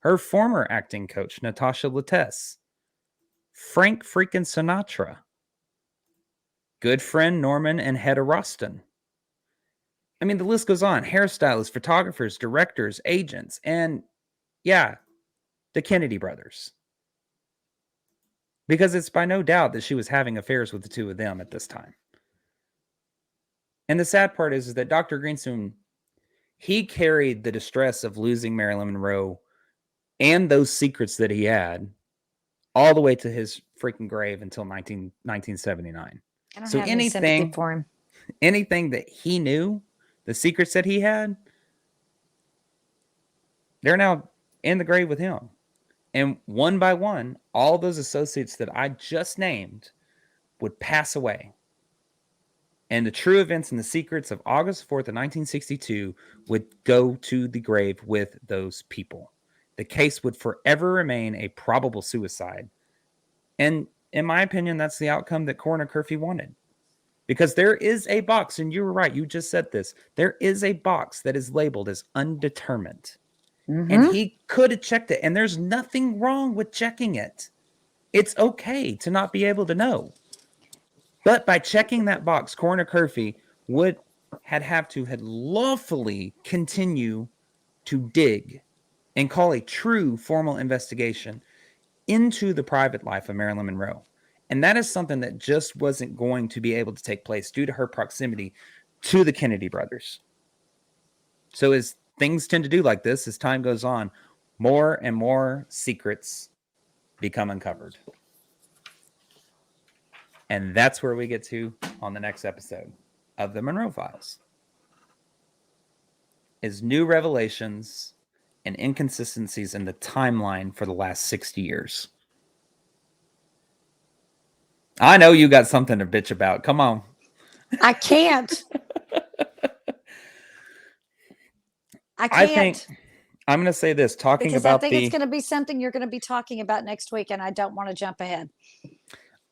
Her former acting coach, Natasha Lattès. Frank freaking Sinatra. Good friend Norman and Hedda Roston. I mean, the list goes on. Hairstylists, photographers, directors, agents, and yeah, the Kennedy brothers. Because it's by no doubt that she was having affairs with the two of them at this time. And the sad part is that Dr. Greenstone, he carried the distress of losing Marilyn Monroe and those secrets that he had all the way to his freaking grave until 1979. I don't So have any sympathy for him. anything that he knew, the secrets that he had, they're now in the grave with him. And one by one, all those associates that I just named would pass away. And the true events and the secrets of August 4th of 1962 would go to the grave with those people. The case would forever remain a probable suicide. And in my opinion, that's the outcome that Coroner Curfey wanted. Because there is a box, and you were right, you just said this. There is a box that is labeled as undetermined. Mm-hmm. And he could have checked it, and there's nothing wrong with checking it. It's okay to not be able to know. But by checking that box, Coroner Curfey would have lawfully continue to dig and call a true formal investigation into the private life of Marilyn Monroe. And that is something that just wasn't going to be able to take place due to her proximity to the Kennedy brothers. So as things tend to do like this, as time goes on, more and more secrets become uncovered. And that's where we get to on the next episode of the Monroe Files. Is new revelations and inconsistencies in the timeline for the last 60 years. I know you got something to bitch about. Come on. I can't. I think I'm going to say this, talking because about I think it's going to be something you're going to be talking about next week, and I don't want to jump ahead.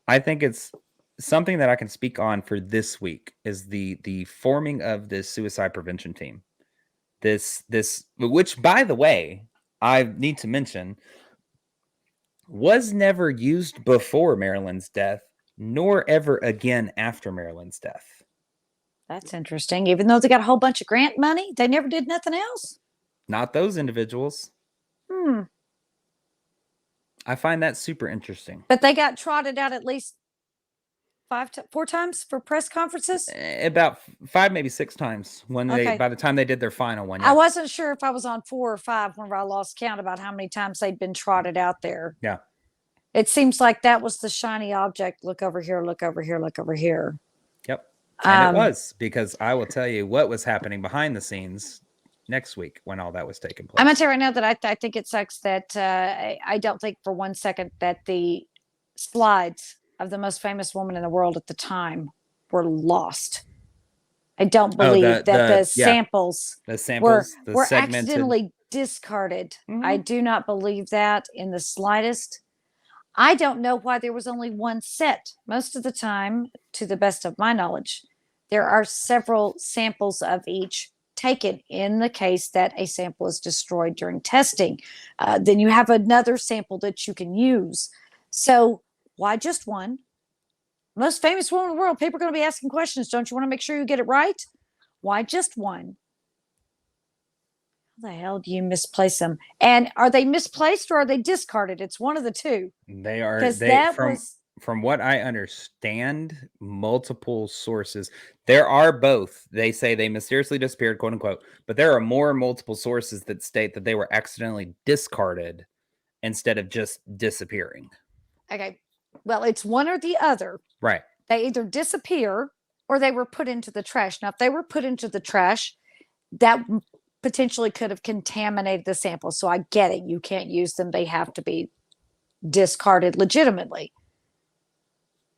I think it's something that I can speak on for this week is the forming of this suicide prevention team. This which, by the way, I need to mention was never used before Marilyn's death, nor ever again after Marilyn's death. That's interesting. Even though they got a whole bunch of grant money, they never did nothing else. Not those individuals. Hmm. I find that super interesting. But they got trotted out at least 4 times for press conferences. About 5, maybe 6 times when Okay. by the time they did their final one. I Yeah. wasn't sure if I was on 4 or 5 whenever I lost count about how many times they'd been trotted out there. Yeah. It seems like that was the shiny object. Look over here, look over here, look over here. Yep. And it was, because I will tell you what was happening behind the scenes next week when all that was taking place. I'm going to tell you right now that I think it sucks that I don't think for one second that the slides of the most famous woman in the world at the time were lost. I don't believe the samples were accidentally discarded. Mm-hmm. I do not believe that in the slightest. I don't know why there was only one set. Most of the time, to the best of my knowledge, there are several samples of each taken in the case that a sample is destroyed during testing. Then you have another sample that you can use. So why just one? Most famous woman in the world, people are going to be asking questions. Don't you want to make sure you get it right? Why just one? How the hell do you misplace them? And are they misplaced or are they discarded? It's one of the two. They are. From what I understand, multiple sources. There are both. They say they mysteriously disappeared, quote unquote, but there are more multiple sources that state that they were accidentally discarded instead of just disappearing. Okay. Well, it's one or the other. Right. They either disappear or they were put into the trash. Now, if they were put into the trash, that potentially could have contaminated the sample. So I get it. You can't use them. They have to be discarded legitimately.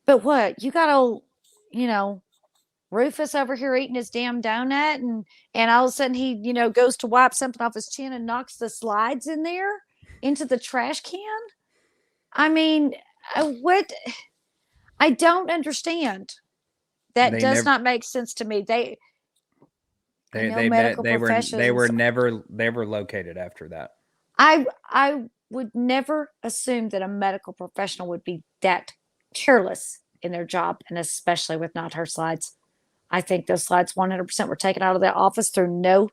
But what? You got old, Rufus over here eating his damn donut, and all of a sudden he, goes to wipe something off his chin and knocks the slides in there into the trash can. I mean, what? I don't understand. That does not make sense to me. They were never located after that. I would never assume that a medical professional would be that careless in their job, and especially with not her slides. I think those slides 100% were taken out of that office through no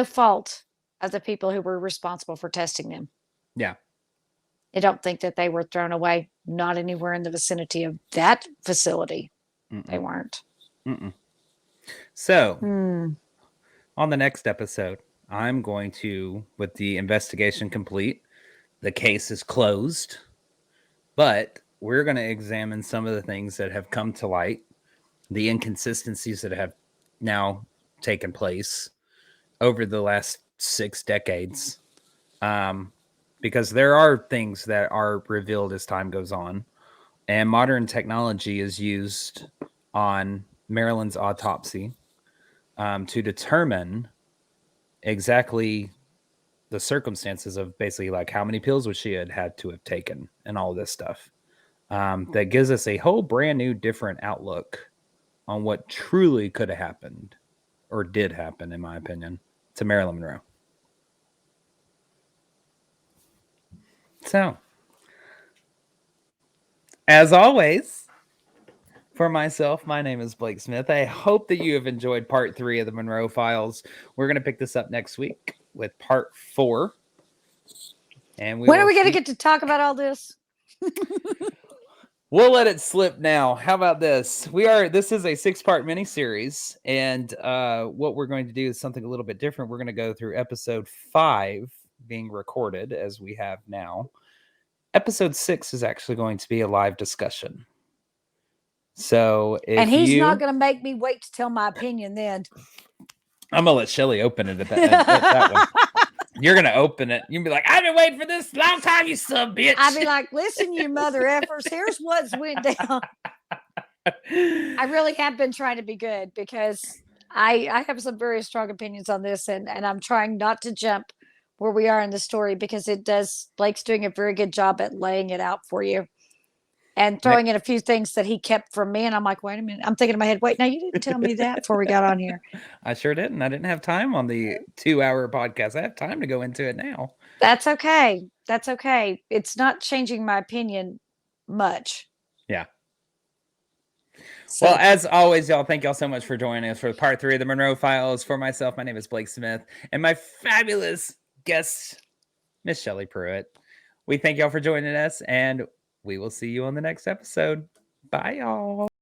fault of the people who were responsible for testing them. Yeah. I don't think that they were thrown away, not anywhere in the vicinity of that facility. Mm-mm. They weren't. Mm-mm. So, on the next episode, I'm going to, with the investigation complete, the case is closed, but we're going to examine some of the things that have come to light, the inconsistencies that have now taken place over the last 6 decades. Because there are things that are revealed as time goes on, and modern technology is used on Marilyn's autopsy to determine exactly the circumstances of basically like how many pills would she had to have taken and all this stuff. That gives us a whole brand new different outlook on what truly could have happened or did happen, in my opinion, to Marilyn Monroe. So, as always, for myself, my name is Blake Smith. I hope that you have enjoyed part 3 of the Monroe Files. We're going to pick this up next week with part 4. And when are we going to get to talk about all this? We'll let it slip now. How about this? This is a 6-part miniseries, and what we're going to do is something a little bit different. We're going to go through episode 5 being recorded as we have now. Episode 6 is actually going to be a live discussion. So and he's not going to make me wait to tell my opinion then. I'm going to let Shelly open it at that one. You're going to open it. You'll be like, I've been waiting for this long time, you son of a bitch. I'll be like, listen, you mother effers, here's what's went down. I really have been trying to be good because I have some very strong opinions on this, and I'm trying not to jump where we are in the story because Blake's doing a very good job at laying it out for you. and throwing in a few things that he kept from me. And I'm like, wait a minute. I'm thinking in my head, wait, no, you didn't tell me that before we got on here. I sure didn't. I didn't have time on the 2-hour podcast. I have time to go into it now. That's okay. That's okay. It's not changing my opinion much. Yeah. So, Well, as always, y'all, thank y'all so much for joining us for part 3 of the Monroe Files. For myself, my name is Blake Smith, and my fabulous guest, Miss Shelley Pruitt. We thank y'all for joining us, and we will see you on the next episode. Bye, y'all.